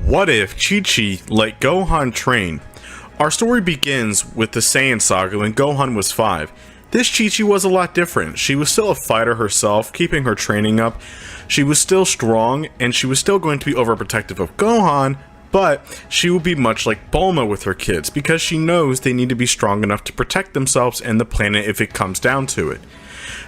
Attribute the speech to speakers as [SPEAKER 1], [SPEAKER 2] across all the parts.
[SPEAKER 1] What if Chi-Chi let Gohan train? Our story begins with the Saiyan Saga when Gohan was 5. This Chi-Chi was a lot different. She was still a fighter herself, keeping her training up. She was still strong, and she was still going to be overprotective of Gohan, but she would be much like Bulma with her kids, because she knows they need to be strong enough to protect themselves and the planet if it comes down to it.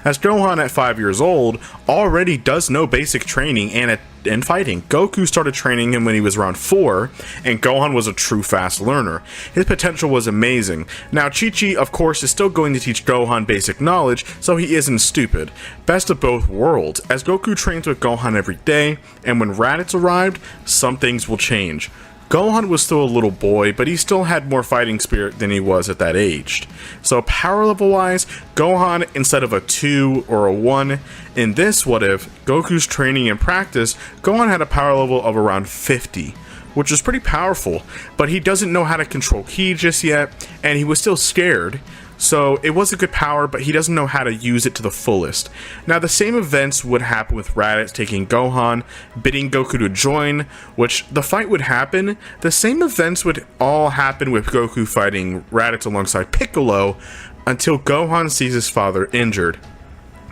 [SPEAKER 1] As Gohan at 5 years old already does know basic training and fighting. Goku started training him when he was around 4, and Gohan was a true fast learner. His potential was amazing. Now Chi-Chi of course is still going to teach Gohan basic knowledge, so he isn't stupid. Best of both worlds, as Goku trains with Gohan every day, and when Raditz arrived, some things will change. Gohan was still a little boy, but he still had more fighting spirit than he was at that age. So power level wise, Gohan, instead of a 2 or a 1, in this what if, Goku's training and practice, Gohan had a power level of around 50, which is pretty powerful, but he doesn't know how to control ki just yet, and he was still scared. So it was a good power, but he doesn't know how to use it to the fullest. Now the same events would happen with Raditz taking Gohan, bidding Goku to join, which the fight would happen. The same events would all happen with Goku fighting Raditz alongside Piccolo until Gohan sees his father injured.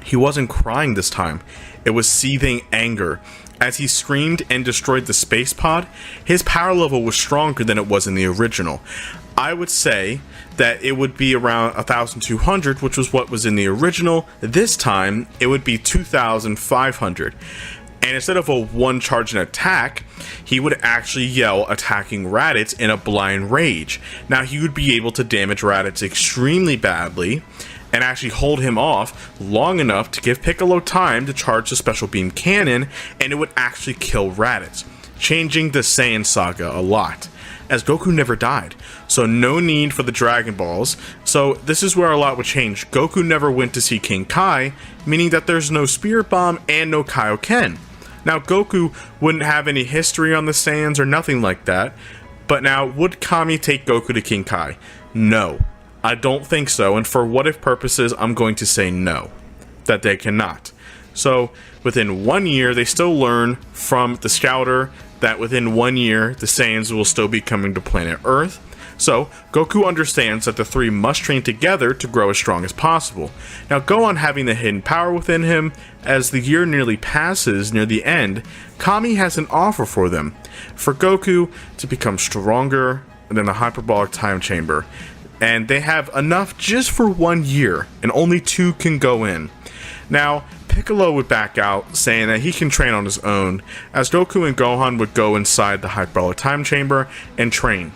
[SPEAKER 1] He wasn't crying this time, it was seething anger. As he screamed and destroyed the space pod, his power level was stronger than it was in the original. I would say that it would be around 1200, which was what was in the original. This time, it would be 2500. And instead of a one charge and attack, he would actually yell attacking Raditz in a blind rage. Now he would be able to damage Raditz extremely badly and actually hold him off long enough to give Piccolo time to charge the special beam cannon, and it would actually kill Raditz, changing the Saiyan Saga a lot, as Goku never died, so no need for the Dragon Balls. So this is where a lot would change. Goku never went to see King Kai, meaning that there's no Spirit Bomb and no Kaioken. Now Goku wouldn't have any history on the Saiyans or nothing like that, but now would Kami take Goku to King Kai? No, I don't think so, and for what if purposes I'm going to say no, that they cannot. So within 1 year they still learn from the Scouter that within 1 year the Saiyans will still be coming to planet Earth. So Goku understands that the three must train together to grow as strong as possible. Now Gohan, having the hidden power within him, as the year nearly passes near the end, Kami has an offer for them, for Goku to become stronger than the hyperbolic time chamber, and they have enough just for 1 year, and only 2 can go in. Now Piccolo would back out, saying that he can train on his own, as Goku and Gohan would go inside the hyperbolic time chamber and train.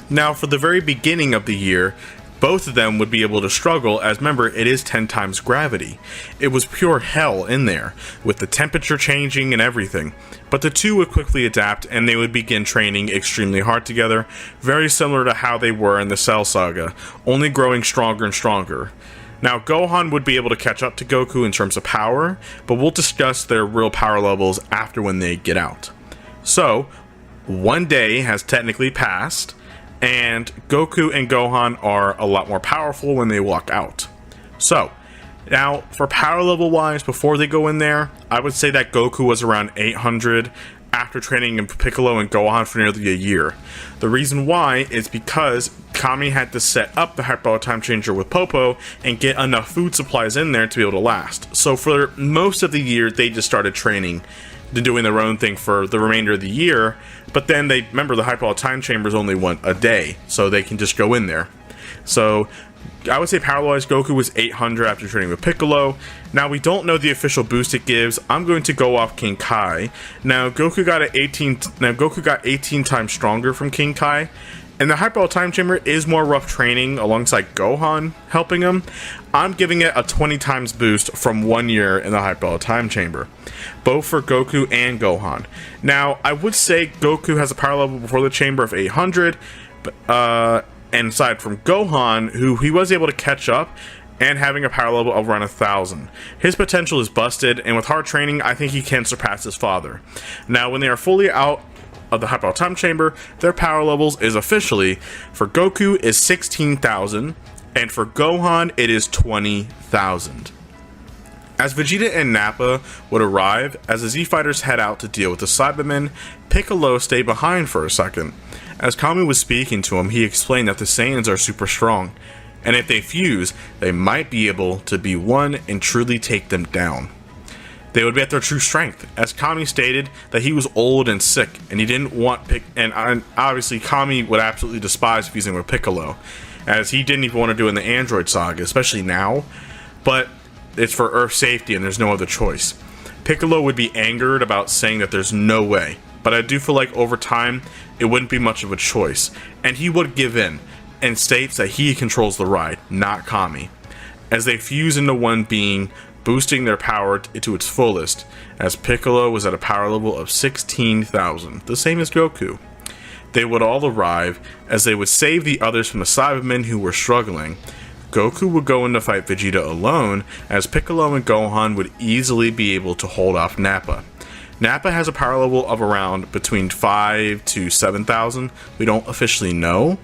[SPEAKER 1] Now for the very beginning of the year, both of them would be able to struggle, as remember, it is 10 times gravity. It was pure hell in there, with the temperature changing and everything. But the two would quickly adapt, and they would begin training extremely hard together, very similar to how they were in the Cell Saga, only growing stronger and stronger. Now Gohan would be able to catch up to Goku in terms of power, but we'll discuss their real power levels after when they get out. So, 1 day has technically passed, and Goku and Gohan are a lot more powerful when they walk out. So, now for power level wise, before they go in there, I would say that Goku was around 800 after training in Piccolo and Gohan for nearly a year. The reason why is because Kami had to set up the hyperbolic time changer with Popo and get enough food supplies in there to be able to last. So for most of the year, they just started training, doing their own thing for the remainder of the year. But then they remember the hyperbolic time chamber is only one a day, so they can just go in there. So I would say power-wise, Goku was 800 after training with Piccolo. Now we don't know the official boost it gives. I'm going to go off King Kai. Now Goku got 18 times stronger from King Kai. And the hyperbolic time chamber is more rough training alongside Gohan helping him. I'm giving it a 20 times boost from 1 year in the hyperbolic time chamber, both for Goku and Gohan. Now I would say Goku has a power level before the chamber of 800, and aside from Gohan, who he was able to catch up and having a power level of around 1000. His potential is busted, and with hard training I think he can surpass his father. Now when they are fully out of the hyperbolic time chamber, their power levels is officially, for Goku is 16,000, and for Gohan it is 20,000. As Vegeta and Nappa would arrive, as the Z-Fighters head out to deal with the Cybermen, Piccolo stayed behind for a second. As Kami was speaking to him, he explained that the Saiyans are super strong, and if they fuse, they might be able to be one and truly take them down. They would be at their true strength, as Kami stated that he was old and sick, and he didn't want and obviously Kami would absolutely despise fusing with Piccolo, as he didn't even want to do it in the Android Saga, especially now, but it's for Earth safety and there's no other choice. Piccolo would be angered about saying that there's no way, but I do feel like over time it wouldn't be much of a choice, and he would give in and states that he controls the ride, not Kami, as they fuse into one being, boosting their power to its fullest, as Piccolo was at a power level of 16,000, the same as Goku. They would all arrive, as they would save the others from the Cybermen who were struggling. Goku would go in to fight Vegeta alone, as Piccolo and Gohan would easily be able to hold off Nappa. Nappa has a power level of around between 5 to 7,000. We don't officially know,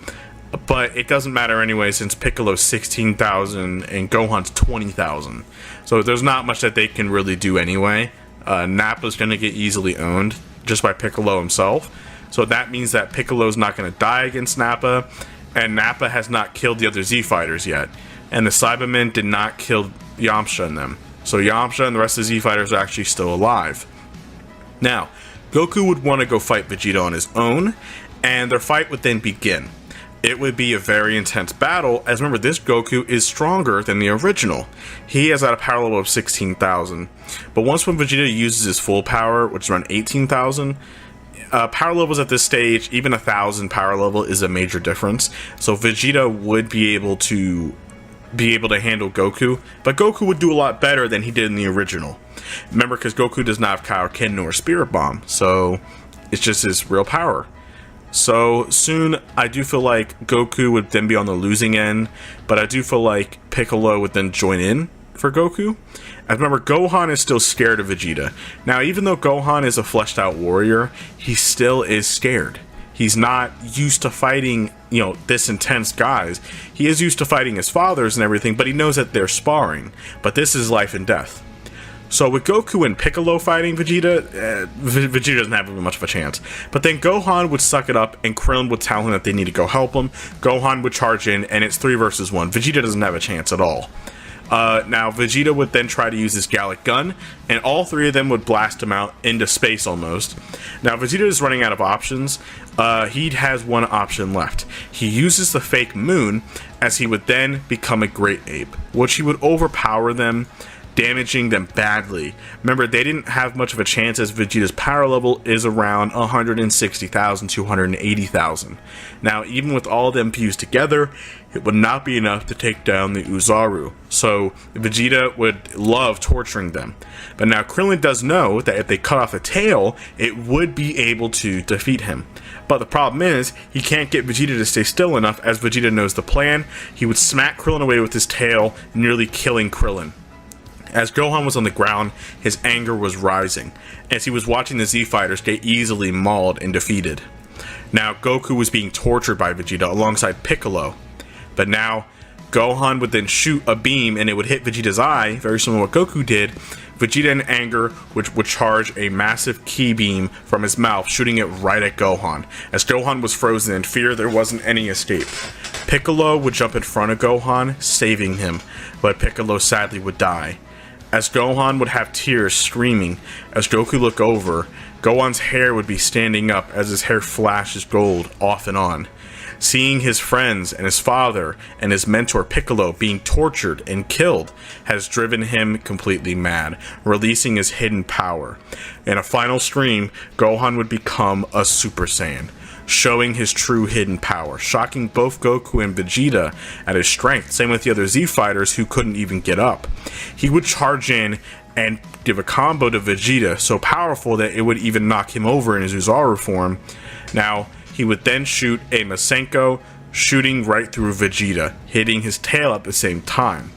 [SPEAKER 1] but it doesn't matter anyway since Piccolo's 16,000 and Gohan's 20,000. So there's not much that they can really do anyway. Nappa's going to get easily owned just by Piccolo himself. So that means that Piccolo's not going to die against Nappa, and Nappa has not killed the other Z-Fighters yet. And the Cybermen did not kill Yamcha and them. So Yamcha and the rest of the Z-Fighters are actually still alive. Now, Goku would want to go fight Vegeta on his own, and their fight would then begin. It would be a very intense battle, as remember, this Goku is stronger than the original. He has at a power level of 16,000. But once when Vegeta uses his full power, which is around 18,000, power levels at this stage, even 1,000 power level is a major difference. So Vegeta would be able to handle Goku, but Goku would do a lot better than he did in the original. Remember, because Goku does not have Kaioken nor Spirit Bomb, so it's just his real power. So soon, I do feel like Goku would then be on the losing end, but I do feel like Piccolo would then join in for Goku. And remember, Gohan is still scared of Vegeta. Now, even though Gohan is a fleshed out warrior, he still is scared. He's not used to fighting, this intense guys. He is used to fighting his fathers and everything, but he knows that they're sparring. But this is life and death. So with Goku and Piccolo fighting Vegeta, Vegeta doesn't have much of a chance. But then Gohan would suck it up, and Krillin would tell him that they need to go help him. Gohan would charge in, and it's 3 versus 1. Vegeta doesn't have a chance at all. Now, Vegeta would then try to use his Gallic Gun, and all 3 of them would blast him out into space almost. Now, Vegeta is running out of options. He has one option left. He uses the fake moon, as he would then become a Great Ape, which he would overpower them, damaging them badly. Remember, they didn't have much of a chance as Vegeta's power level is around 160,000 to 180,000. Now, even with all of them fused together, it would not be enough to take down the Uzaru. So, Vegeta would love torturing them. But now, Krillin does know that if they cut off a tail, it would be able to defeat him. But the problem is, he can't get Vegeta to stay still enough, as Vegeta knows the plan. He would smack Krillin away with his tail, nearly killing Krillin. As Gohan was on the ground, his anger was rising, as he was watching the Z-Fighters get easily mauled and defeated. Now, Goku was being tortured by Vegeta alongside Piccolo. But now, Gohan would then shoot a beam and it would hit Vegeta's eye, very similar to what Goku did. Vegeta in anger would charge a massive ki beam from his mouth, shooting it right at Gohan. As Gohan was frozen in fear, there wasn't any escape. Piccolo would jump in front of Gohan, saving him, but Piccolo sadly would die. As Gohan would have tears streaming, as Goku looked over, Gohan's hair would be standing up as his hair flashes gold off and on. Seeing his friends and his father and his mentor Piccolo being tortured and killed has driven him completely mad, releasing his hidden power. In a final stream, Gohan would become a Super Saiyan, showing his true hidden power, shocking both Goku and Vegeta at his strength, same with the other Z-Fighters who couldn't even get up. He would charge in and give a combo to Vegeta so powerful that it would even knock him over in his Uzaru form. Now, he would then shoot a Masenko, shooting right through Vegeta, hitting his tail at the same time.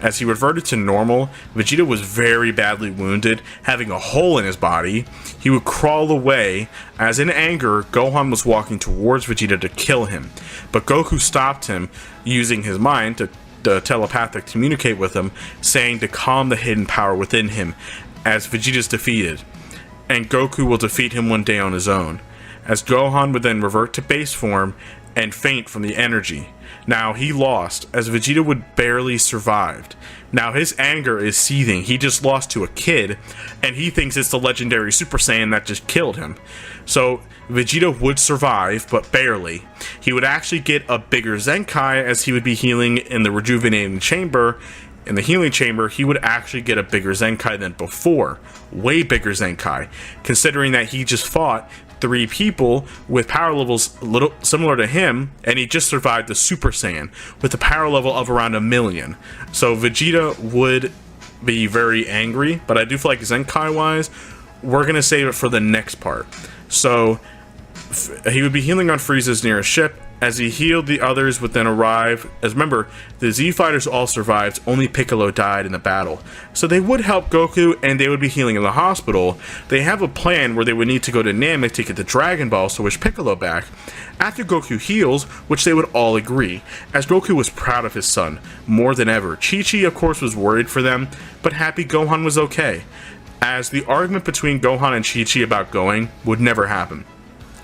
[SPEAKER 1] As he reverted to normal, Vegeta was very badly wounded, having a hole in his body. He would crawl away, as in anger, Gohan was walking towards Vegeta to kill him. But Goku stopped him, using his mind to telepathic communicate with him, saying to calm the hidden power within him as Vegeta's defeated, and Goku will defeat him one day on his own, as Gohan would then revert to base form and faint from the energy. Now, he lost, as Vegeta would barely survived. Now, his anger is seething. He just lost to a kid, and he thinks it's the legendary Super Saiyan that just killed him. So, Vegeta would survive, but barely. He would actually get a bigger Zenkai, as he would be healing in the rejuvenating chamber. In the healing chamber, he would actually get a bigger Zenkai than before. Way bigger Zenkai, considering that he just fought 3 people with power levels a little similar to him, and he just survived the Super Saiyan with a power level of around 1,000,000. So Vegeta would be very angry, but I do feel like Zenkai wise, we're gonna save it for the next part. So he would be healing on Frieza's nearest ship. As he healed, the others would then arrive. As remember, the Z fighters all survived, only Piccolo died in the battle. So they would help Goku, and they would be healing in the hospital. They have a plan where they would need to go to Namek to get the Dragon Balls to wish Piccolo back. After Goku heals, which they would all agree, as Goku was proud of his son, more than ever. Chi-Chi, of course, was worried for them, but happy Gohan was okay, as the argument between Gohan and Chi-Chi about going would never happen,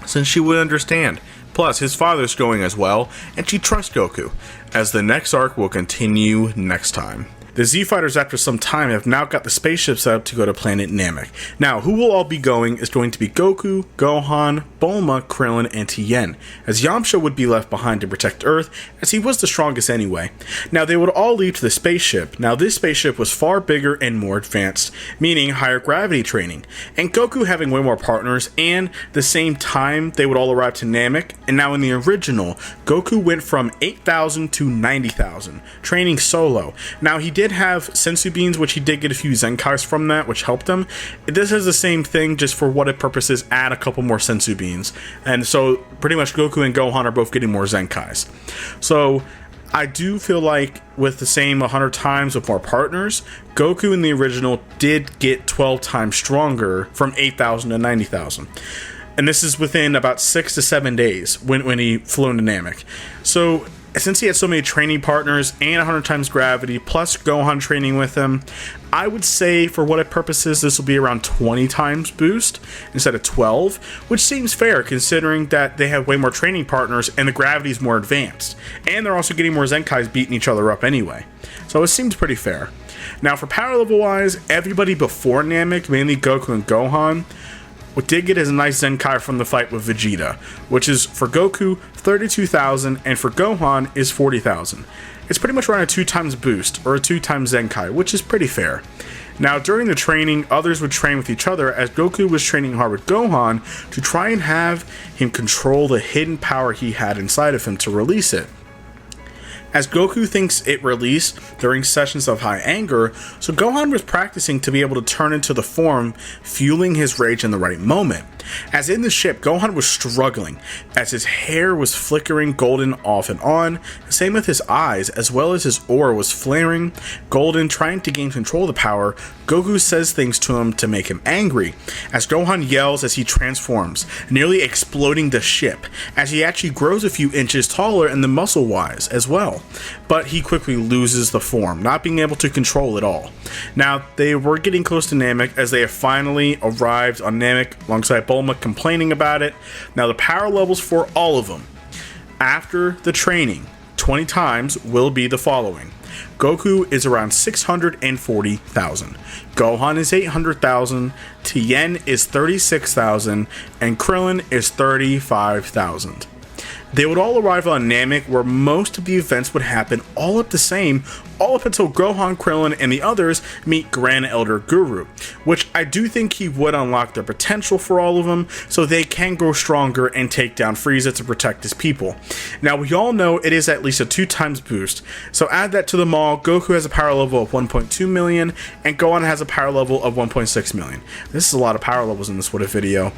[SPEAKER 1] since she would understand. Plus, his father's going as well, and she trusts Goku, as the next arc will continue next time. The Z-Fighters, after some time, have now got the spaceship set up to go to planet Namek. Now, who will all be going is going to be Goku, Gohan, Bulma, Krillin, and Tien, as Yamcha would be left behind to protect Earth, as he was the strongest anyway. Now, they would all leave to the spaceship. Now, this spaceship was far bigger and more advanced, meaning higher gravity training, and Goku having way more partners, and the same time, they would all arrive to Namek. And now, in the original, Goku went from 8,000 to 90,000, training solo. Now, he did have sensu beans, which he did get a few Zenkais from that, which helped him. This is the same thing, just for what it purposes, add a couple more sensu beans. And so pretty much Goku and Gohan are both getting more Zenkais. So I do feel like with the same 100 times with more partners, Goku in the original did get 12 times stronger from 8,000 to 90,000. And this is within about 6 to 7 days when he flew into Namek. So since he had so many training partners and 100 times gravity, plus Gohan training with him, I would say for what it purposes, this will be around 20 times boost instead of 12, which seems fair considering that they have way more training partners and the gravity is more advanced. And they're also getting more Zenkais beating each other up anyway. So it seems pretty fair. Now for power level wise, everybody before Namek, mainly Goku and Gohan, what did get is a nice Zenkai from the fight with Vegeta, which is for Goku 32,000 and for Gohan is 40,000. It's pretty much around a 2 times boost or a 2 times Zenkai, which is pretty fair. Now during the training, others would train with each other as Goku was training hard with Gohan to try and have him control the hidden power he had inside of him to release it, as Goku thinks it released during sessions of high anger, so Gohan was practicing to be able to turn into the form, fueling his rage in the right moment. As in the ship, Gohan was struggling, as his hair was flickering golden off and on, same with his eyes, as well as his aura was flaring golden, trying to gain control of the power. Goku says things to him to make him angry, as Gohan yells as he transforms, nearly exploding the ship, as he actually grows a few inches taller and the muscle-wise as well. But he quickly loses the form, not being able to control it all. Now, they were getting close to Namek, as they have finally arrived on Namek alongside Bulma complaining about it. Now, the power levels for all of them after the training 20 times will be the following. Goku is around 640,000. Gohan is 800,000. Tien is 36,000. And Krillin is 35,000. They would all arrive on Namek, where most of the events would happen all at the same, all up until Gohan, Krillin, and the others meet Grand Elder Guru, which I do think he would unlock their potential for all of them, so they can grow stronger and take down Frieza to protect his people. Now, we all know it is at least a 2 times boost, so add that to them all. Goku has a power level of 1.2 million, and Gohan has a power level of 1.6 million. This is a lot of power levels in this What If video.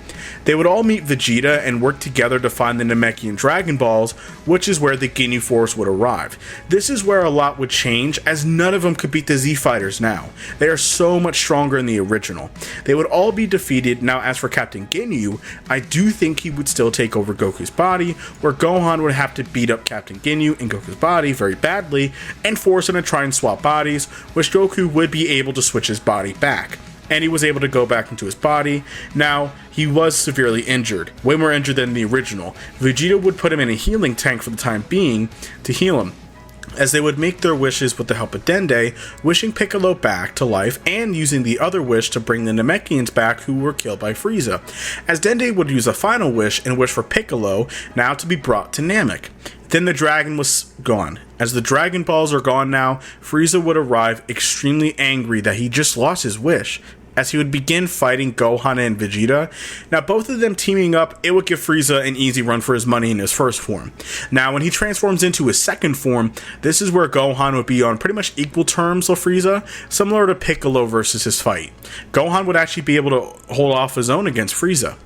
[SPEAKER 1] They would all meet Vegeta and work together to find the Namekian Dragon Balls, which is where the Ginyu Force would arrive. This is where a lot would change change, as none of them could beat the Z Fighters now. They are so much stronger in the original. They would all be defeated. Now, as for Captain Ginyu, I do think he would still take over Goku's body, where Gohan would have to beat up Captain Ginyu in Goku's body very badly and force him to try and swap bodies, which Goku would be able to switch his body back. And he was able to go back into his body. Now, he was severely injured, way more injured than the original. Vegeta would put him in a healing tank for the time being to heal him, as they would make their wishes with the help of Dende, wishing Piccolo back to life and using the other wish to bring the Namekians back who were killed by Frieza, as Dende would use a final wish and wish for Piccolo now to be brought to Namek. Then the dragon was gone. As the Dragon Balls are gone now, Frieza would arrive extremely angry that he just lost his wish, as he would begin fighting Gohan and Vegeta. Now, both of them teaming up, it would give Frieza an easy run for his money in his first form. Now, when he transforms into his second form, this is where Gohan would be on pretty much equal terms with Frieza, similar to Piccolo versus his fight. Gohan would actually be able to hold off his own against Frieza.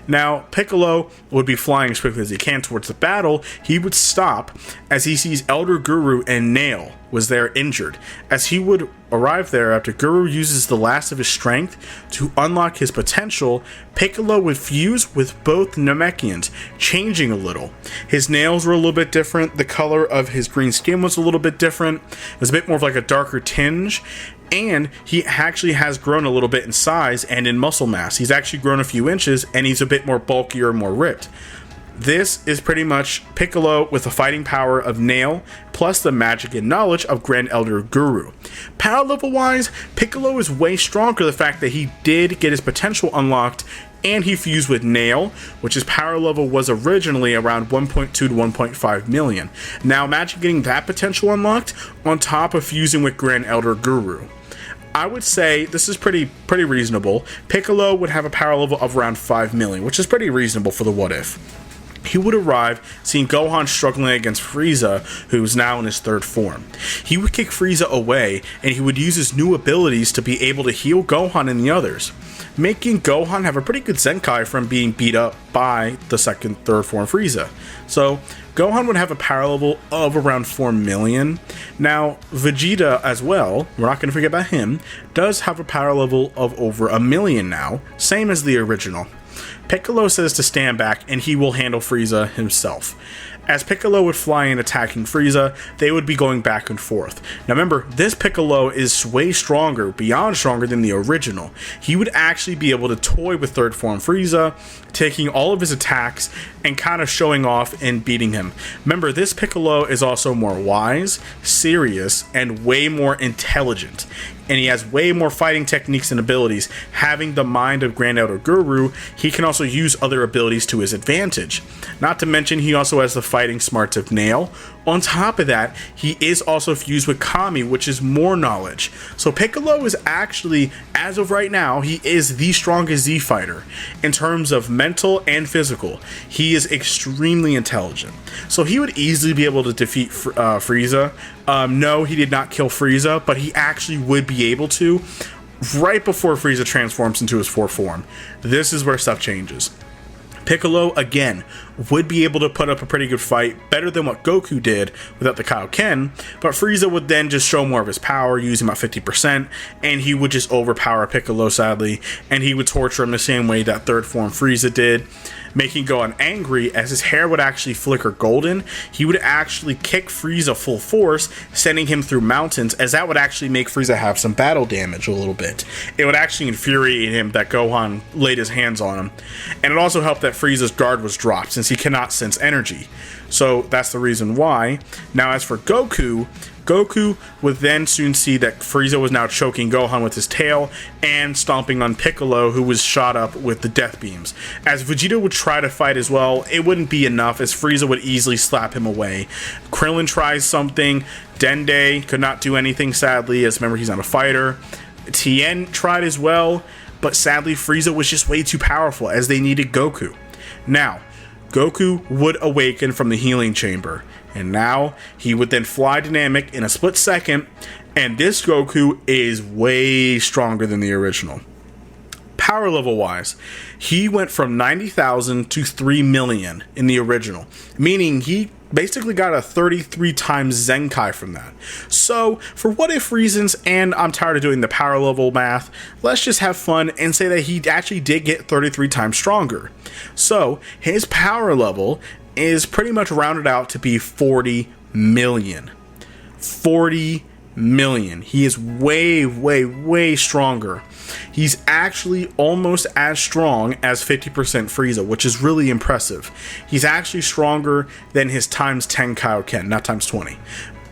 [SPEAKER 1] Now, Piccolo would be flying as quickly as he can towards the battle. He would stop as he sees Elder Guru and Nail was there injured, as he would arrive there after Guru uses the last of his strength to unlock his potential. Piccolo would fuse with both Namekians, changing a little. His nails were a little bit different, the color of his green skin was a little bit different, it was a bit more of like a darker tinge, and he actually has grown a little bit in size and in muscle mass. He's actually grown a few inches, and he's a bit more bulkier, more ripped. This is pretty much Piccolo with the fighting power of Nail, plus the magic and knowledge of Grand Elder Guru. Power level wise, Piccolo is way stronger, the fact that he did get his potential unlocked and he fused with Nail, which his power level was originally around 1.2 to 1.5 million. Now imagine getting that potential unlocked on top of fusing with Grand Elder Guru. I would say this is pretty reasonable. Piccolo would have a power level of around 5 million, which is pretty reasonable for the what if. He would arrive, seeing Gohan struggling against Frieza, who is now in his third form. He would kick Frieza away, and he would use his new abilities to be able to heal Gohan and the others, making Gohan have a pretty good Zenkai from being beat up by the third form Frieza. So, Gohan would have a power level of around 4 million. Now, Vegeta as well, we're not going to forget about him, does have a power level of over 1 million now, same as the original. Piccolo says to stand back and he will handle Frieza himself. As Piccolo would fly in attacking Frieza, they would be going back and forth. Now remember, this Piccolo is way stronger, beyond stronger than the original. He would actually be able to toy with third form Frieza, taking all of his attacks and kind of showing off and beating him. Remember, this Piccolo is also more wise, serious, and way more intelligent. And he has way more fighting techniques and abilities. Having the mind of Grand Elder Guru, he can also use other abilities to his advantage. Not to mention, he also has the fighting smarts of Nail. On top of that, he is also fused with Kami, which is more knowledge. So Piccolo is actually, as of right now, he is the strongest Z fighter in terms of mental and physical. He is extremely intelligent. So he would easily be able to defeat Frieza. No, he did not kill Frieza, but he actually would be able to right before Frieza transforms into his fourth form. This is where stuff changes. Piccolo, again, would be able to put up a pretty good fight, better than what Goku did without the Kaioken, but Frieza would then just show more of his power, using about 50%, and he would just overpower Piccolo, sadly, and he would torture him the same way that third form Frieza did, making Gohan angry as his hair would actually flicker golden. He would actually kick Frieza full force, sending him through mountains, as that would actually make Frieza have some battle damage a little bit. It would actually infuriate him that Gohan laid his hands on him, and it also helped that Frieza's guard was dropped, since he cannot sense energy. So that's the reason why. Now as for Goku would then soon see that Frieza was now choking Gohan with his tail and stomping on Piccolo, who was shot up with the death beams. As Vegeta would try to fight as well, it wouldn't be enough, as Frieza would easily slap him away. Krillin tries something, Dende could not do anything, sadly, as remember, he's not a fighter. Tien tried as well, but sadly Frieza was just way too powerful, as they needed Goku. Now, Goku would awaken from the healing chamber, and now he would then fly to Namek in a split second, and this Goku is way stronger than the original. Power level wise, he went from 90,000 to 3 million in the original, meaning he basically got a 33 times Zenkai from that. So, for what if reasons, and I'm tired of doing the power level math, let's just have fun and say that he actually did get 33 times stronger. So, his power level is pretty much rounded out to be 40 million. 40 million. He is way, way, way stronger. He's actually almost as strong as 50% Frieza, which is really impressive. He's actually stronger than his times 10 Kaioken, not times 20.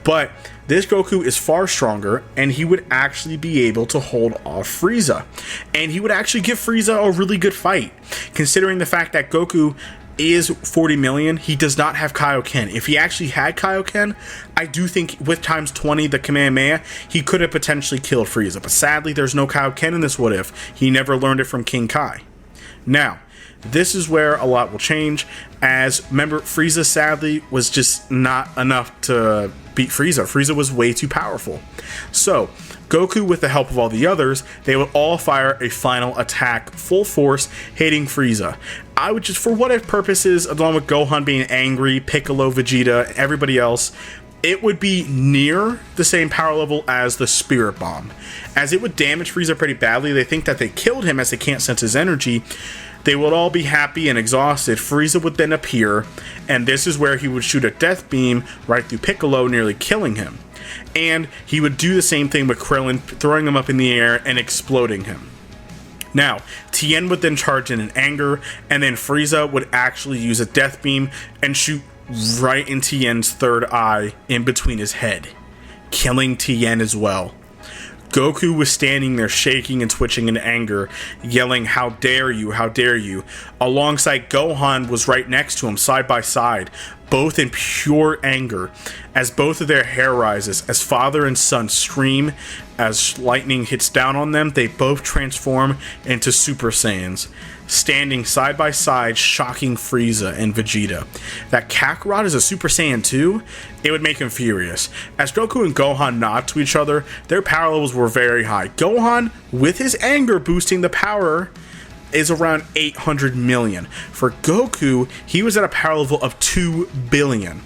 [SPEAKER 1] But this Goku is far stronger, and he would actually be able to hold off Frieza. And he would actually give Frieza a really good fight, considering the fact that Goku is 40 million. He does not have Kaioken. If he actually had Kaioken, I do think with times 20 the Kamehameha, he could have potentially killed Frieza. But sadly, there's no Kaioken in this what if. He never learned it from King Kai. Now, this is where a lot will change, as remember, Frieza sadly was just not enough to beat Frieza. Frieza was way too powerful. So Goku, with the help of all the others, they would all fire a final attack full force, hitting Frieza. I would just, for what if purposes, along with Gohan being angry, Piccolo, Vegeta, everybody else, it would be near the same power level as the Spirit Bomb. As it would damage Frieza pretty badly, they think that they killed him as they can't sense his energy. They would all be happy and exhausted. Frieza would then appear, and this is where he would shoot a death beam right through Piccolo, nearly killing him. And he would do the same thing with Krillin, throwing him up in the air and exploding him. Now, Tien would then charge in anger, and then Frieza would actually use a death beam and shoot right in Tien's third eye in between his head, killing Tien as well. Goku was standing there shaking and twitching in anger, yelling, "How dare you, how dare you," alongside Gohan was right next to him, side by side, both in pure anger, as both of their hair rises, as father and son scream, as lightning hits down on them, they both transform into Super Saiyans, standing side by side, shocking Frieza and Vegeta. That Kakarot is a Super Saiyan too? It would make him furious. As Goku and Gohan nod to each other, their power levels were very high. Gohan, with his anger boosting the power, is around 800 million. For Goku, he was at a power level of 2 billion.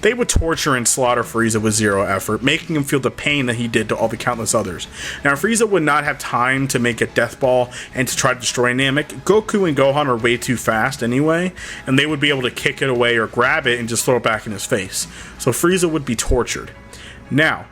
[SPEAKER 1] They would torture and slaughter Frieza with zero effort, making him feel the pain that he did to all the countless others. Now, Frieza would not have time to make a death ball and to try to destroy Namek. Goku and Gohan are way too fast anyway, and they would be able to kick it away or grab it and just throw it back in his face. So Frieza would be tortured. Now,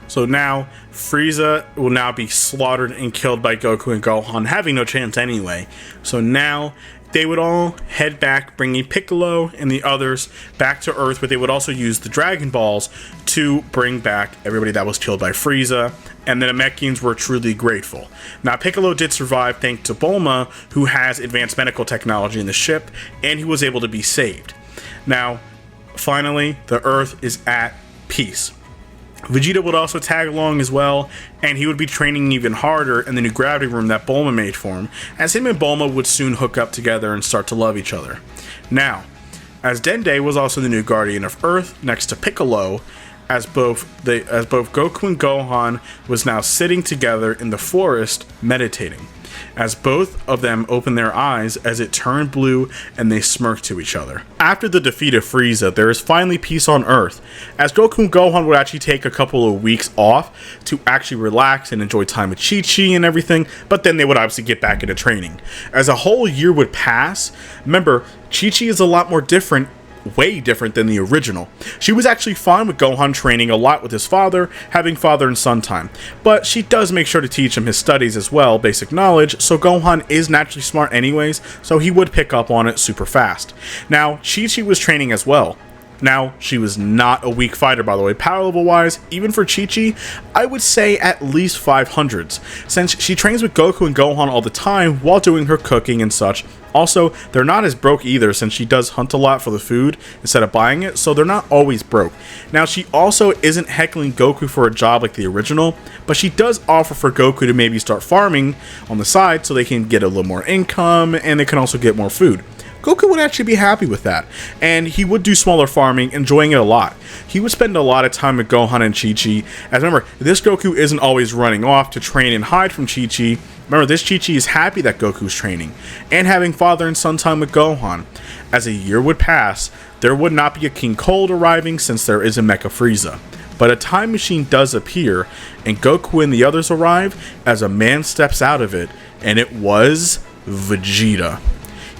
[SPEAKER 1] Frieza will now be slaughtered and killed by Goku and Gohan, having no chance anyway. So now they would all head back, bringing Piccolo and the others back to Earth, but they would also use the Dragon Balls to bring back everybody that was killed by Frieza, and the Namekians were truly grateful. Now, Piccolo did survive thanks to Bulma, who has advanced medical technology in the ship, and he was able to be saved. Now, finally, the Earth is at peace. Vegeta would also tag along as well, and he would be training even harder in the new gravity room that Bulma made for him, as him and Bulma would soon hook up together and start to love each other. Now, as Dende was also the new guardian of Earth next to Piccolo, as both Goku and Gohan was now sitting together in the forest meditating, as both of them opened their eyes as it turned blue and they smirked to each other. After the defeat of Frieza, there is finally peace on Earth, as Goku and Gohan would actually take a couple of weeks off to actually relax and enjoy time with Chi-Chi and everything, but then they would obviously get back into training. As a whole year would pass, remember, Chi-Chi is a lot more different, way different than the original. She was actually fine with Gohan training a lot with his father, having father and son time, but she does make sure to teach him his studies as well, basic knowledge, so Gohan is naturally smart anyways, so he would pick up on it super fast. Now, Chi-Chi was training as well. Now, she was not a weak fighter, by the way. Power level wise, even for Chi-Chi, I would say at least 500s, since she trains with Goku and Gohan all the time while doing her cooking and such. Also, they're not as broke either, since she does hunt a lot for the food instead of buying it, so they're not always broke. Now, she also isn't heckling Goku for a job like the original, but she does offer for Goku to maybe start farming on the side so they can get a little more income and they can also get more food. Goku would actually be happy with that, and he would do smaller farming, enjoying it a lot. He would spend a lot of time with Gohan and Chi-Chi, as remember, this Goku isn't always running off to train and hide from Chi-Chi, Remember, this Chi-Chi is happy that Goku's training and having father and son time with Gohan. As a year would pass, there would not be a King Cold arriving since there is a Mecha Frieza. But a time machine does appear, and Goku and the others arrive as a man steps out of it, and it was Vegeta.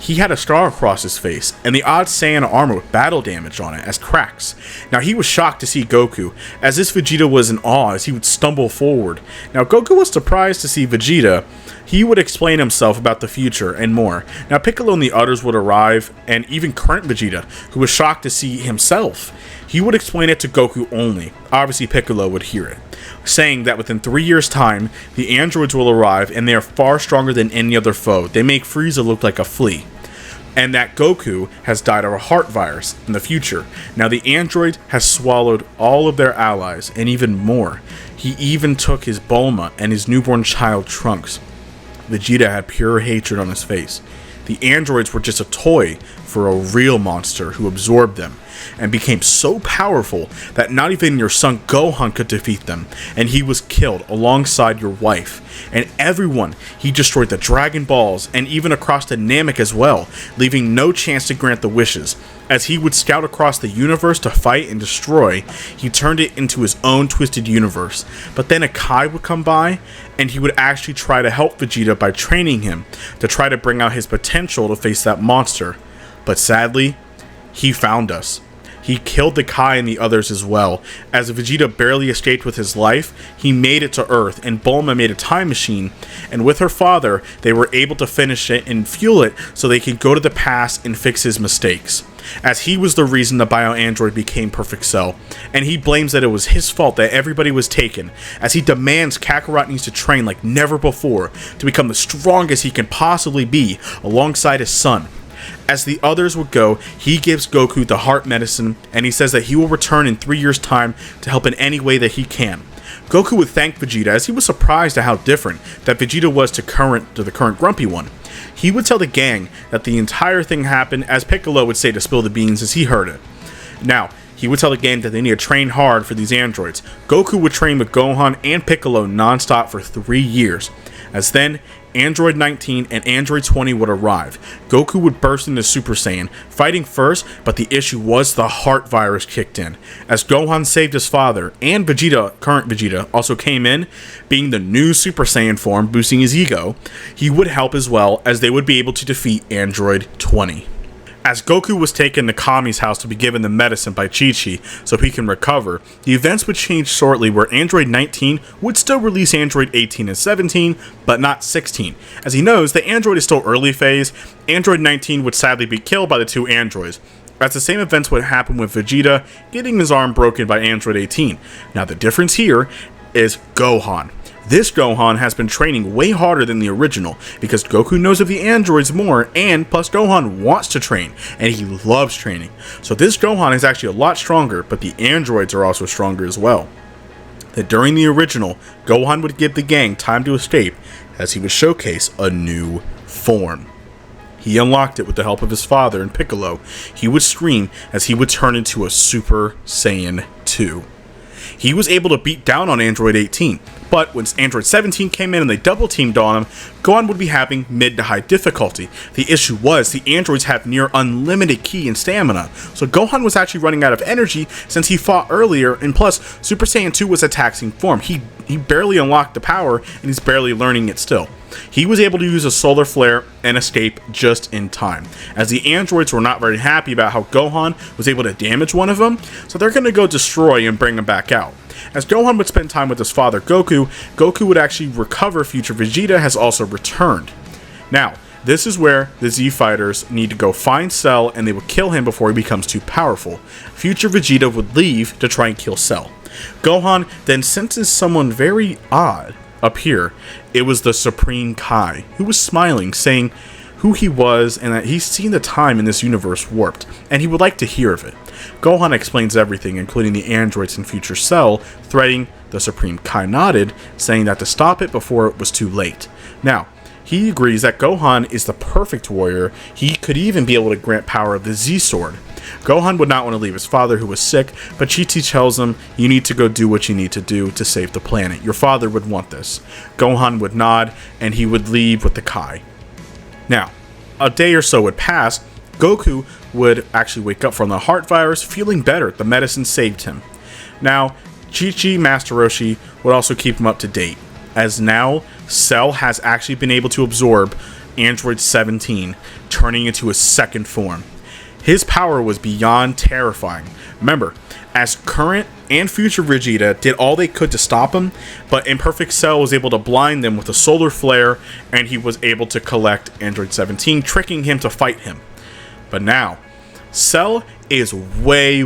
[SPEAKER 1] He had a scar across his face, and the odd Saiyan armor with battle damage on it as cracks. Now he was shocked to see Goku, as this Vegeta was in awe as he would stumble forward. Now Goku was surprised to see Vegeta. He would explain himself about the future and more. Now Piccolo and the others would arrive, and even current Vegeta, who was shocked to see himself. He would explain it to Goku only. Obviously Piccolo would hear it, saying that within 3 years' time, the androids will arrive and they are far stronger than any other foe. They make Frieza look like a flea. And that Goku has died of a heart virus in the future. Now the android has swallowed all of their allies and even more. He even took his Bulma and his newborn child Trunks. Vegeta had pure hatred on his face. The androids were just a toy for a real monster who absorbed them and became so powerful that not even your son Gohan could defeat them, and he was killed alongside your wife and everyone. He destroyed the Dragon Balls and even across the Namek as well, leaving no chance to grant the wishes. As he would scout across the universe to fight and destroy, he turned it into his own twisted universe. But then a Kai would come by, and he would actually try to help Vegeta by training him to try to bring out his potential to face that monster. But sadly, he found us. He killed the Kai and the others as well. As Vegeta barely escaped with his life, he made it to Earth, and Bulma made a time machine, and with her father, they were able to finish it and fuel it so they could go to the past and fix his mistakes. As he was the reason the bio-android became Perfect Cell, and he blames that it was his fault that everybody was taken, as he demands Kakarot needs to train like never before to become the strongest he can possibly be alongside his son. As the others would go, he gives Goku the heart medicine, and he says that he will return in 3 years' time to help in any way that he can. Goku would thank Vegeta, as he was surprised at how different that Vegeta was to the current grumpy one. He would tell the gang that the entire thing happened, as Piccolo would say to spill the beans as he heard it. Now, he would tell the gang that they need to train hard for these androids. Goku would train with Gohan and Piccolo non-stop for 3 years, as then Android 19 and Android 20 would arrive. Goku would burst into Super Saiyan, fighting first, but the issue was the heart virus kicked in. As Gohan saved his father, and Vegeta, current Vegeta, also came in, being the new Super Saiyan form, boosting his ego, he would help as well, as they would be able to defeat Android 20. As Goku was taken to Kami's house to be given the medicine by Chi-Chi so he can recover, the events would change shortly, where Android 19 would still release Android 18 and 17, but not 16. As he knows, the android is still early phase. Android 19 would sadly be killed by the two androids, as the same events would happen with Vegeta getting his arm broken by Android 18. Now the difference here is Gohan. This Gohan has been training way harder than the original, because Goku knows of the androids more, and plus Gohan wants to train, and he loves training. So this Gohan is actually a lot stronger, but the androids are also stronger as well. That during the original, Gohan would give the gang time to escape, as he would showcase a new form. He unlocked it with the help of his father and Piccolo. He would scream as he would turn into a Super Saiyan 2. He was able to beat down on Android 18, but when Android 17 came in and they double teamed on him, Gohan would be having mid to high difficulty. The issue was the androids have near unlimited ki and stamina, so Gohan was actually running out of energy since he fought earlier, and plus Super Saiyan 2 was a taxing form. He barely unlocked the power, and he's barely learning it still. He was able to use a solar flare and escape just in time, as the androids were not very happy about how Gohan was able to damage one of them, so they're going to go destroy and bring him back out. As Gohan would spend time with his father Goku, Goku would actually recover. Future Vegeta has also returned. Now, this is where the Z Fighters need to go find Cell, and they would kill him before he becomes too powerful. Future Vegeta would leave to try and kill Cell. Gohan then senses someone very odd up here. It was the Supreme Kai, who was smiling, saying who he was and that he's seen the time in this universe warped, and he would like to hear of it. Gohan explains everything, including the androids and future Cell, threatening the Supreme Kai nodded, saying that to stop it before it was too late. Now, he agrees that Gohan is the perfect warrior. He could even be able to grant power of the Z-Sword. Gohan would not want to leave his father, who was sick, but Chi-Chi tells him, you need to go do what you need to do to save the planet. Your father would want this. Gohan would nod, and he would leave with the Kai. Now, a day or so would pass. Goku would actually wake up from the heart virus feeling better. The medicine saved him. Now, Chi-Chi Master Roshi would also keep him up to date, as now Cell has actually been able to absorb Android 17, turning into his second form. His power was beyond terrifying. Remember, as current and future Vegeta did all they could to stop him, but Imperfect Cell was able to blind them with a solar flare, and he was able to collect Android 17, tricking him to fight him. But now, Cell is way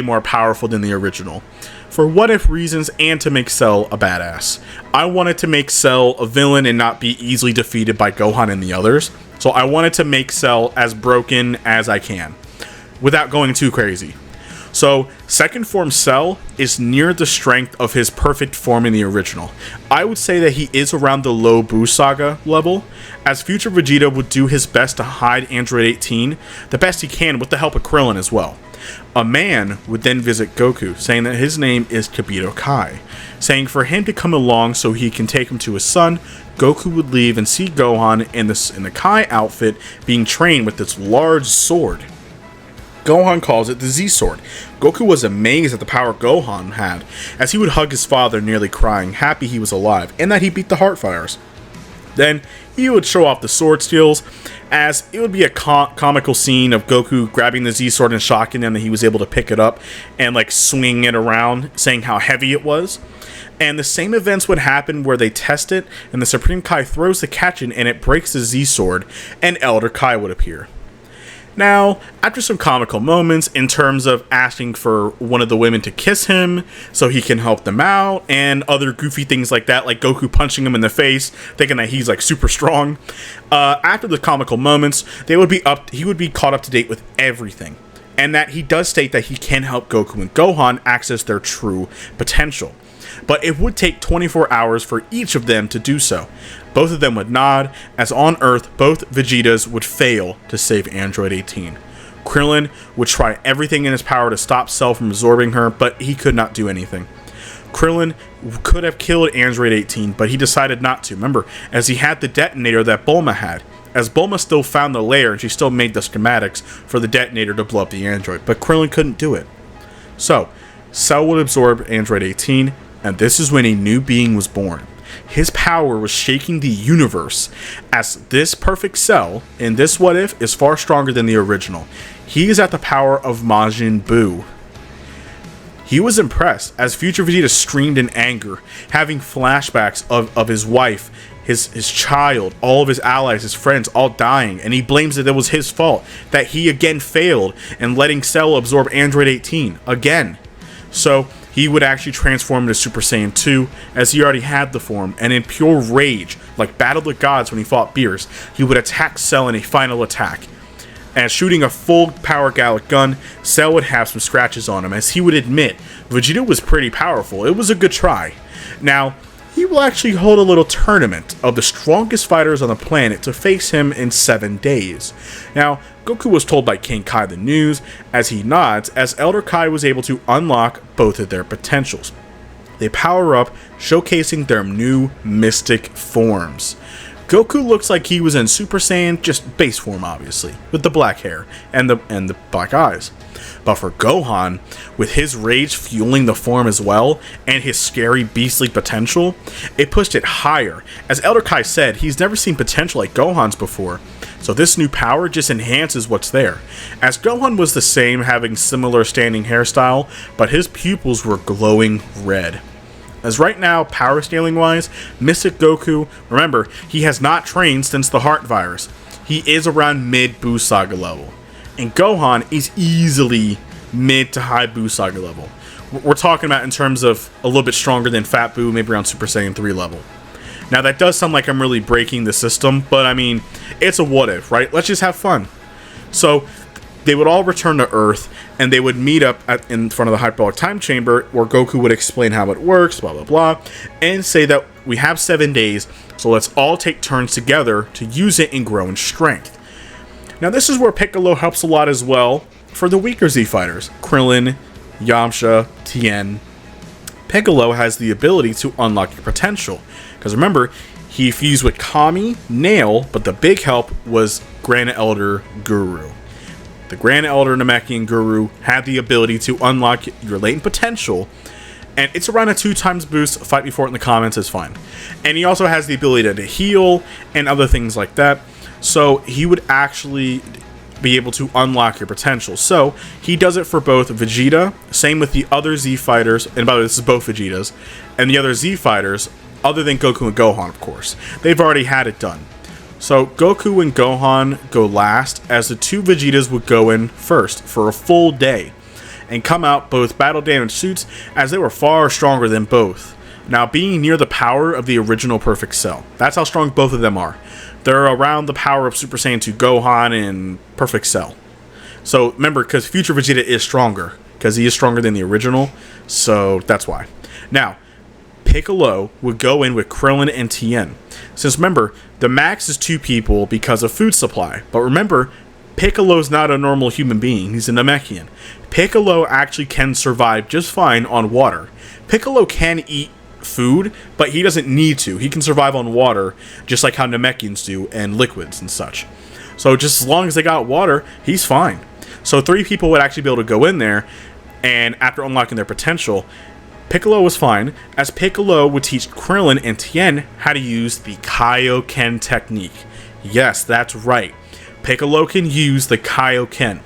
[SPEAKER 1] more powerful than the original. For what-if reasons and to make Cell a badass. I wanted to make Cell a villain and not be easily defeated by Gohan and the others. So I wanted to make Cell as broken as I can, without going too crazy. So, second form Cell is near the strength of his perfect form in the original. I would say that he is around the low Buu Saga level, as future Vegeta would do his best to hide Android 18, the best he can with the help of Krillin as well. A man would then visit Goku, saying that his name is Kibito Kai, saying for him to come along so he can take him to his son. Goku would leave and see Gohan in the Kai outfit being trained with this large sword. Gohan calls it the Z-Sword. Goku was amazed at the power Gohan had, as he would hug his father, nearly crying, happy he was alive, and that he beat the heart fires. Then, he would show off the sword skills, as it would be a comical scene of Goku grabbing the Z-Sword and shocking him that he was able to pick it up and like swinging it around, saying how heavy it was. And the same events would happen where they test it, and the Supreme Kai throws the Kachen and it breaks the Z-Sword, and Elder Kai would appear. Now, after some comical moments in terms of asking for one of the women to kiss him so he can help them out, and other goofy things like that, like Goku punching him in the face, thinking that he's like super strong. After the comical moments, he would be caught up to date with everything, and that he does state that he can help Goku and Gohan access their true potential. But it would take 24 hours for each of them to do so. Both of them would nod, as on Earth, both Vegetas would fail to save Android 18. Krillin would try everything in his power to stop Cell from absorbing her, but he could not do anything. Krillin could have killed Android 18, but he decided not to. Remember, as he had the detonator that Bulma had. As Bulma still found the layer, and she still made the schematics for the detonator to blow up the android, but Krillin couldn't do it. So, Cell would absorb Android 18, and this is when a new being was born. His power was shaking the universe, as this perfect Cell in this What If is far stronger than the original. He is at the power of Majin Buu. He was impressed as future Vegeta screamed in anger, having flashbacks of his wife, his child, all of his allies, his friends, all dying, and he blames that it was his fault, that he again failed in letting Cell absorb Android 18 again. So he would actually transform into Super Saiyan 2, as he already had the form, and in pure rage, like Battle of the Gods when he fought Beerus, he would attack Cell in a final attack. And shooting a full power Gallic gun, Cell would have some scratches on him, as he would admit Vegeta was pretty powerful. It was a good try. Now, he will actually hold a little tournament of the strongest fighters on the planet to face him in 7 days. Now, Goku was told by King Kai the news, as he nods, as Elder Kai was able to unlock both of their potentials. They power up, showcasing their new mystic forms. Goku looks like he was in Super Saiyan, just base form obviously, with the black hair and the black eyes. But for Gohan, with his rage fueling the form as well, and his scary beastly potential, it pushed it higher. As Elder Kai said, he's never seen potential like Gohan's before, so this new power just enhances what's there. As Gohan was the same, having similar standing hairstyle, but his pupils were glowing red. As right now, power scaling wise, Mystic Goku, remember, he has not trained since the heart virus. He is around mid Buu Saga level. And Gohan is easily mid to high Buu Saga level. We're talking about in terms of a little bit stronger than Fat Buu, maybe around Super Saiyan 3 level. Now that does sound like I'm really breaking the system, but I mean, it's a what if, right? Let's just have fun. So, they would all return to Earth, and they would meet up in front of the Hyperbolic Time Chamber, where Goku would explain how it works, blah blah blah, and say that we have 7 days, so let's all take turns together to use it and grow in strength. Now this is where Piccolo helps a lot as well, for the weaker Z fighters, Krillin, Yamcha, Tien, Piccolo has the ability to unlock your potential. Because remember, he fused with Kami, Nail, but the big help was Grand Elder Guru. The Grand Elder Namekian Guru had the ability to unlock your latent potential, and it's around a 2x boost. Fight me for it in the comments, is fine. And he also has the ability to heal and other things like that, so he would actually be able to unlock your potential. So he does it for both Vegeta, same with the other Z fighters, and by the way, this is both Vegetas, and the other Z fighters, other than Goku and Gohan, of course. They've already had it done. So Goku and Gohan go last, as the two Vegetas would go in first for a full day and come out both battle damaged suits, as they were far stronger than both. Now, being near the power of the original Perfect Cell, that's how strong both of them are. They're around the power of Super Saiyan 2 Gohan and Perfect Cell. So remember, because future Vegeta is stronger, because he is stronger than the original, so that's why. Now, Piccolo would go in with Krillin and Tien. Since remember, the max is 2 people because of food supply. But remember, Piccolo's not a normal human being. He's a Namekian. Piccolo actually can survive just fine on water. Piccolo can eat food, but he doesn't need to. He can survive on water, just like how Namekians do, and liquids and such. So just as long as they got water, he's fine. So 3 people would actually be able to go in there, and after unlocking their potential, Piccolo was fine, as Piccolo would teach Krillin and Tien how to use the Kaioken technique. Yes, that's right. Piccolo can use the Kaioken,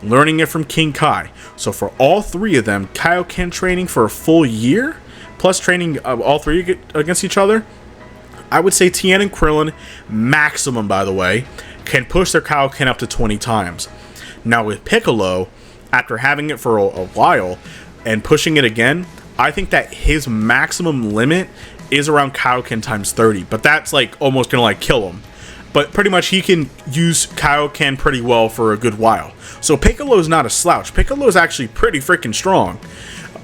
[SPEAKER 1] learning it from King Kai. So for all 3 of them, Kaioken training for a full year, plus training all 3 against each other, I would say Tien and Krillin, maximum by the way, can push their Kaioken up to 20 times. Now with Piccolo, after having it for a while and pushing it again, I think that his maximum limit is around Kaioken times 30, but that's like almost gonna like kill him. But pretty much he can use Kaioken pretty well for a good while. So Piccolo's not a slouch. Piccolo's actually pretty freaking strong.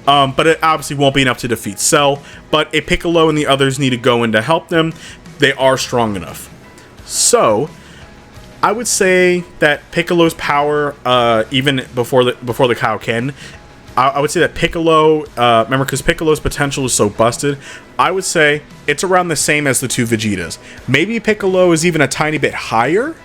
[SPEAKER 1] But it obviously won't be enough to defeat Cell. But if Piccolo and the others need to go in to help them, they are strong enough. So I would say that Piccolo's power, even before the Kaioken, I would say that Piccolo, remember, because Piccolo's potential is so busted, I would say it's around the same as the 2 Vegetas. Maybe Piccolo is even a tiny bit higher,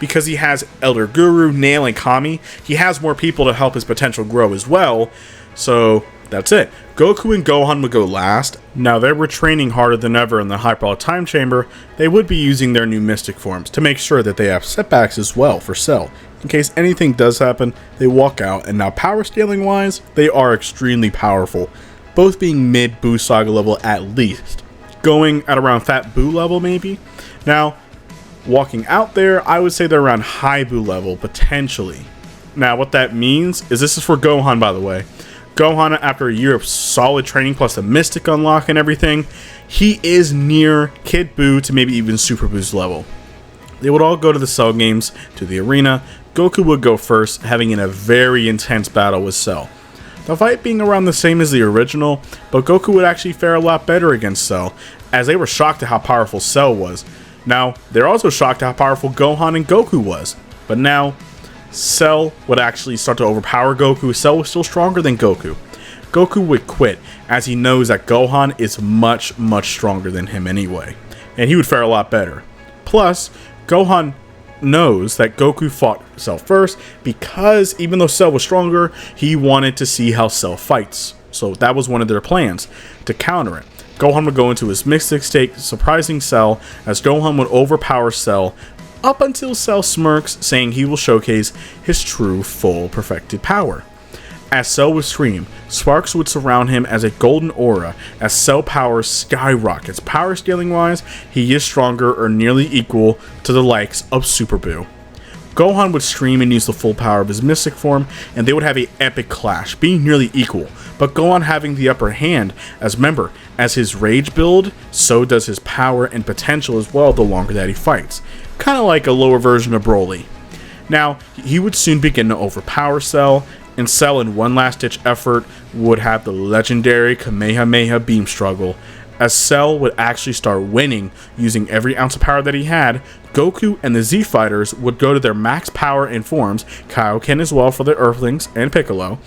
[SPEAKER 1] because he has Elder Guru, Nail, and Kami. He has more people to help his potential grow as well, so that's it. Goku and Gohan would go last. Now, they were training harder than ever in the Hyperbolic Time Chamber. They would be using their new Mystic forms to make sure that they have setbacks as well for Cell. In case anything does happen, they walk out, and now power scaling wise, they are extremely powerful, both being mid Buu Saga level at least, going at around Fat Buu level maybe. Now, walking out there, I would say they're around High Buu level, potentially. Now, what that means is, this is for Gohan by the way, Gohan, after a year of solid training plus the Mystic unlock and everything, he is near Kid Buu to maybe even Super Buu's level. They would all go to the Cell games, to the arena. Goku would go first, having in a very intense battle with Cell. The fight being around the same as the original, but Goku would actually fare a lot better against Cell, as they were shocked at how powerful Cell was. Now, they're also shocked at how powerful Gohan and Goku was. But now, Cell would actually start to overpower Goku. Cell was still stronger than Goku. Goku would quit, as he knows that Gohan is much, much stronger than him anyway. And he would fare a lot better. Plus, Gohan knows that Goku fought Cell first, because even though Cell was stronger, he wanted to see how Cell fights. So that was one of their plans, to counter it. Gohan would go into his Mystic state, surprising Cell, as Gohan would overpower Cell, up until Cell smirks, saying he will showcase his true, full, perfected power. As Cell would scream, sparks would surround him as a golden aura, as Cell power skyrockets. Power scaling wise, he is stronger or nearly equal to the likes of Super Buu. Gohan would scream and use the full power of his Mystic form, and they would have an epic clash, being nearly equal, but Gohan having the upper hand, as remember, as his rage build, so does his power and potential as well the longer that he fights. Kind of like a lower version of Broly. Now, he would soon begin to overpower Cell, and Cell in one last ditch effort would have the legendary Kamehameha beam struggle, As Cell would actually start winning, using every ounce of power that he had, Goku and the Z Fighters would go to their max power in forms, Kaioken as well for the Earthlings and Piccolo.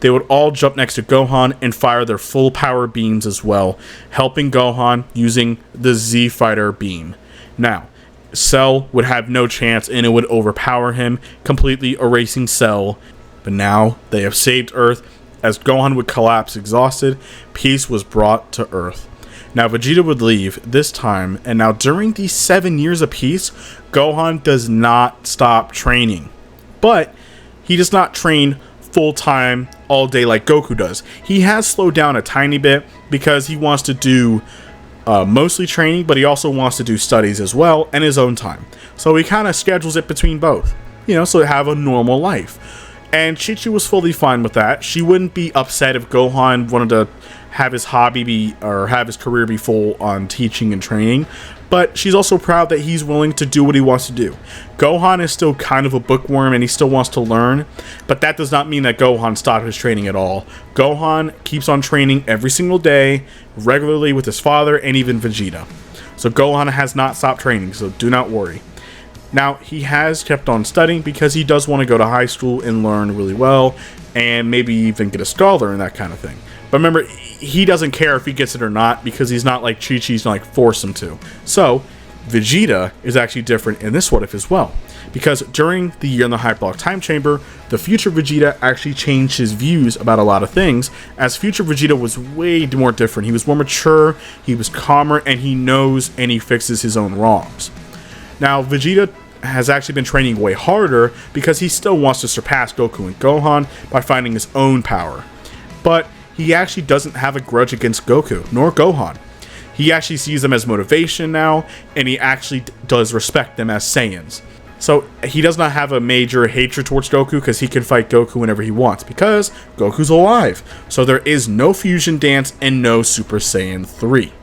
[SPEAKER 1] They would all jump next to Gohan and fire their full power beams as well, helping Gohan using the Z Fighter beam. Now, Cell would have no chance and it would overpower him, completely erasing Cell. But now they have saved Earth. As Gohan would collapse exhausted, peace was brought to Earth. Now Vegeta would leave this time, and now during these 7 years of peace, Gohan does not stop training. But he does not train full-time all day like Goku does. He has slowed down a tiny bit because he wants to do mostly training, but he also wants to do studies as well in his own time. So he kind of schedules it between both, so they have a normal life. And Chi-Chi was fully fine with that. She wouldn't be upset if Gohan wanted to have his hobby be, or have his career be full on teaching and training. But she's also proud that he's willing to do what he wants to do. Gohan is still kind of a bookworm and he still wants to learn. But that does not mean that Gohan stopped his training at all. Gohan keeps on training every single day, regularly with his father and even Vegeta. So Gohan has not stopped training, so do not worry. Now, he has kept on studying because he does want to go to high school and learn really well and maybe even get a scholar and that kind of thing. But remember, he doesn't care if he gets it or not because he's not like Chi-Chi's to force him to. So, Vegeta is actually different in this what if as well. Because during the Year in the Hyperbolic Time Chamber, the future Vegeta actually changed his views about a lot of things, as future Vegeta was way more different. He was more mature, he was calmer, and he knows and he fixes his own wrongs. Now, Vegeta has actually been training way harder because he still wants to surpass Goku and Gohan by finding his own power. But he actually doesn't have a grudge against Goku, nor Gohan. He actually sees them as motivation now, and he actually does respect them as Saiyans. So he does not have a major hatred towards Goku because he can fight Goku whenever he wants because Goku's alive. So there is no fusion dance and no Super Saiyan 3.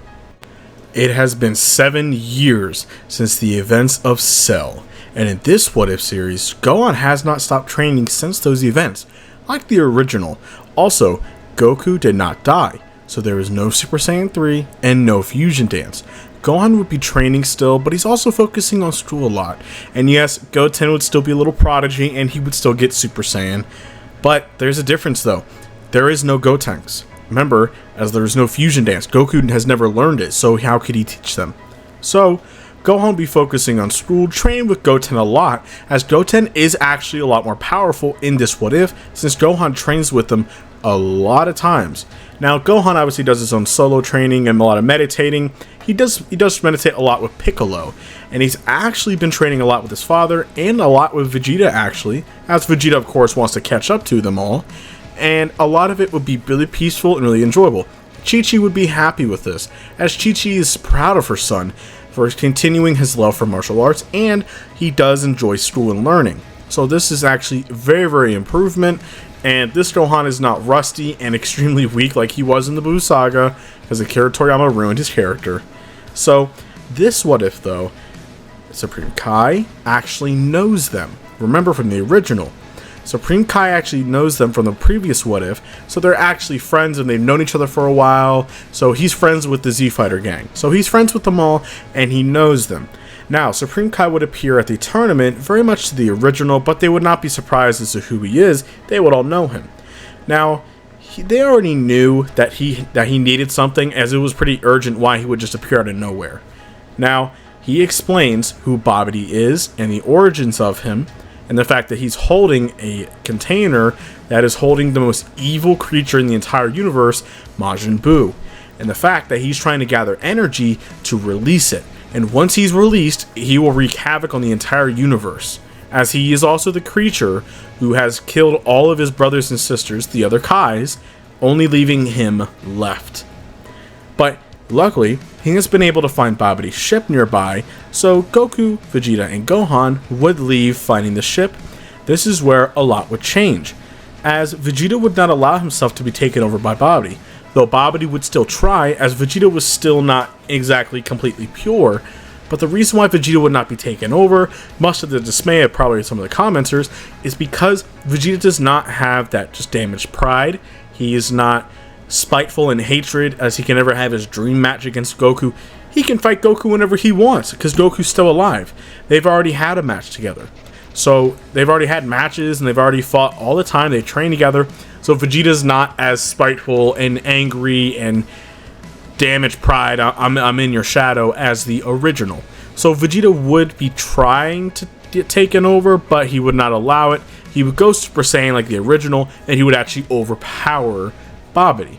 [SPEAKER 1] It has been 7 years since the events of Cell, and in this What If series, Gohan has not stopped training since those events, like the original. Also, Goku did not die, so there is no Super Saiyan 3 and no fusion dance. Gohan would be training still, but he's also focusing on school a lot. And yes, Goten would still be a little prodigy and he would still get Super Saiyan. But there's a difference though. There is no Gotenks. Remember, as there's no fusion dance, Goku has never learned it, so how could he teach them? So, Gohan will be focusing on school, training with Goten a lot, as Goten is actually a lot more powerful in this What If, since Gohan trains with them a lot of times. Now, Gohan obviously does his own solo training and a lot of meditating. He does meditate a lot with Piccolo, and he's actually been training a lot with his father and a lot with Vegeta actually, as Vegeta of course wants to catch up to them all, and a lot of it would be really peaceful and really enjoyable. Chi-Chi would be happy with this, as Chi-Chi is proud of her son for continuing his love for martial arts, and he does enjoy school and learning. So this is actually very improvement, and this Gohan is not rusty and extremely weak like he was in the Buu Saga, because Akira Toriyama ruined his character. So this What If though, Supreme Kai actually knows them. Remember from the original, Supreme Kai actually knows them from the previous What If, so they're actually friends and they've known each other for a while. So he's friends with the Z Fighter gang. So he's friends with them all and he knows them. Now, Supreme Kai would appear at the tournament very much to the original, but they would not be surprised as to who he is. They would all know him. Now, they already knew that he needed something, as it was pretty urgent why he would just appear out of nowhere. Now, he explains who Babidi is and the origins of him, and the fact that he's holding a container that is holding the most evil creature in the entire universe, Majin Buu, and the fact that he's trying to gather energy to release it. And once he's released, he will wreak havoc on the entire universe, as he is also the creature who has killed all of his brothers and sisters, the other Kais, only leaving him left. But luckily, he has been able to find Babidi's ship nearby, so Goku, Vegeta, and Gohan would leave finding the ship. This is where a lot would change, as Vegeta would not allow himself to be taken over by Babidi, though Babidi would still try, as Vegeta was still not exactly completely pure. But the reason why Vegeta would not be taken over, much to the dismay of probably some of the commenters, is because Vegeta does not have that just damaged pride. He is not spiteful and hatred as he can ever have his dream match against Goku, he can fight Goku whenever he wants because Goku's still alive. They've already had a match together. So they've already had matches and they've already fought all the time. They train together. So Vegeta's not as spiteful and angry and damaged pride, I'm in your shadow, as the original. So Vegeta would be trying to get taken over, but he would not allow it. He would go Super Saiyan like the original, and he would actually overpower Babidi.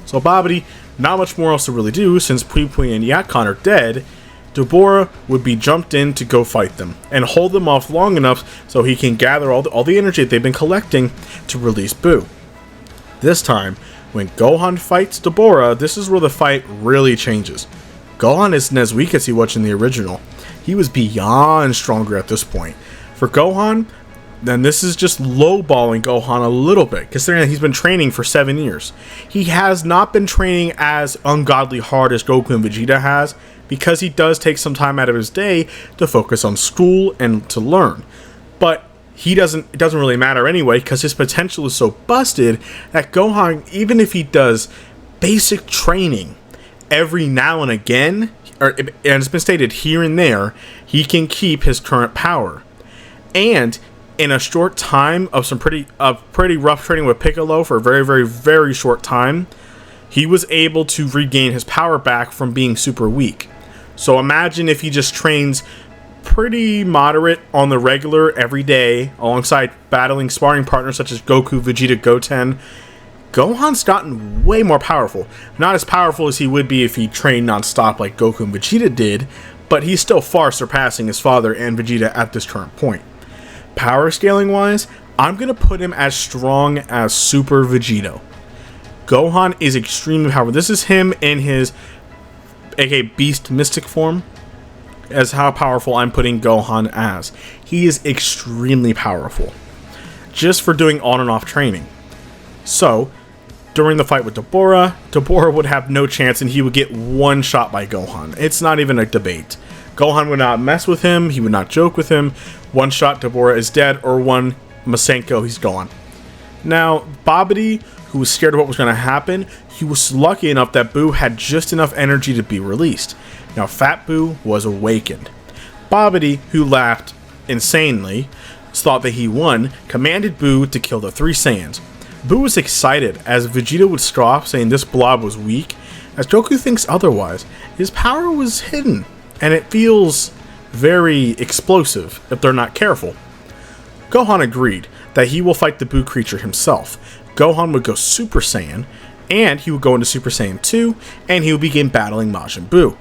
[SPEAKER 1] So Babidi, not much more else to really do since Pui Pui and Yakon are dead. Dabura would be jumped in to go fight them and hold them off long enough so he can gather all the energy that they've been collecting to release Buu. This time, when Gohan fights Dabura, this is where the fight really changes. Gohan isn't as weak as he was in the original. He was beyond stronger at this point. For Gohan, then this is just lowballing Gohan a little bit, considering that he's been training for 7 years. He has not been training as ungodly hard as Goku and Vegeta has, because he does take some time out of his day to focus on school and to learn. But it doesn't really matter anyway, because his potential is so busted that Gohan, even if he does basic training every now and again, and it's been stated here and there, he can keep his current power. And in a short time of some pretty rough training with Piccolo for a very, very, very short time, he was able to regain his power back from being super weak. So imagine if he just trains pretty moderate on the regular every day alongside battling sparring partners such as Goku, Vegeta, Goten. Gohan's gotten way more powerful. Not as powerful as he would be if he trained non-stop like Goku and Vegeta did, but he's still far surpassing his father and Vegeta at this current point. Power scaling wise, I'm going to put him as strong as Super Vegeta. Gohan is extremely powerful. This is him in his aka Beast Mystic form, as how powerful I'm putting Gohan as. He is extremely powerful, just for doing on and off training. So, during the fight with Dabura would have no chance and he would get one shot by Gohan. It's not even a debate. Gohan would not mess with him, he would not joke with him. One shot, Dabura is dead, or one Masenko, he's gone. Now, Babidi, who was scared of what was going to happen, he was lucky enough that Buu had just enough energy to be released. Now, Fat Buu was awakened. Babidi, who laughed insanely, thought that he won, commanded Buu to kill the 3 Saiyans. Buu was excited, as Vegeta would scoff, saying this blob was weak. As Goku thinks otherwise, his power was hidden, and it feels very explosive if they're not careful. Gohan agreed that he will fight the Buu creature himself. Gohan would go Super Saiyan, and he would go into Super Saiyan 2, and he would begin battling Majin Buu.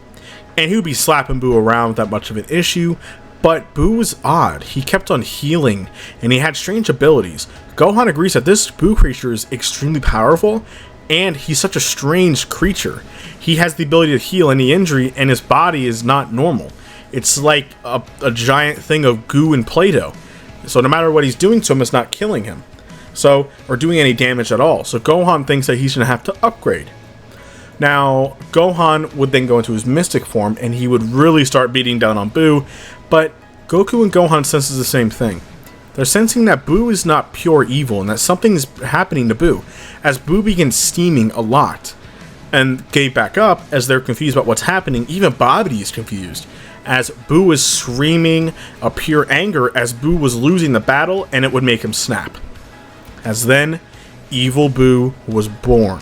[SPEAKER 1] And he would be slapping Buu around without much of an issue, but Buu was odd. He kept on healing, and he had strange abilities. Gohan agrees that this Buu creature is extremely powerful, and he's such a strange creature. He has the ability to heal any injury, and his body is not normal. It's like a giant thing of goo and Play-Doh. So no matter what he's doing to him, it's not killing him. So, or doing any damage at all. So Gohan thinks that he's going to have to upgrade. Now, Gohan would then go into his Mystic form, and he would really start beating down on Buu, but Goku and Gohan senses the same thing. They're sensing that Buu is not pure evil, and that something is happening to Buu, as Buu begins steaming a lot. And getting back up, as they're confused about what's happening, even Babidi is confused, as Buu is screaming a pure anger as Buu was losing the battle, and it would make him snap. As then, Evil Buu was born.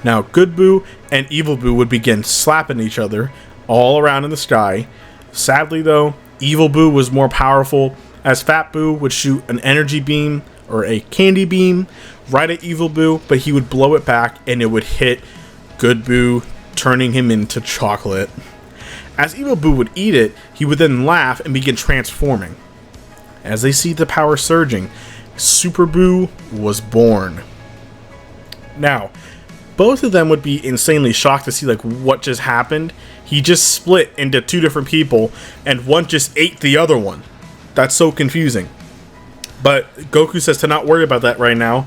[SPEAKER 1] Now, Good Buu and Evil Buu would begin slapping each other all around in the sky. Sadly, though, Evil Buu was more powerful, as Fat Buu would shoot an energy beam, or a candy beam, right at Evil Buu, but he would blow it back, and it would hit Good Buu, turning him into chocolate. As Evil Buu would eat it, he would then laugh and begin transforming. As they see the power surging, Super Buu was born. Now, both of them would be insanely shocked to see like what just happened. He just split into 2 different people, and one just ate the other one. That's so confusing. But Goku says to not worry about that right now.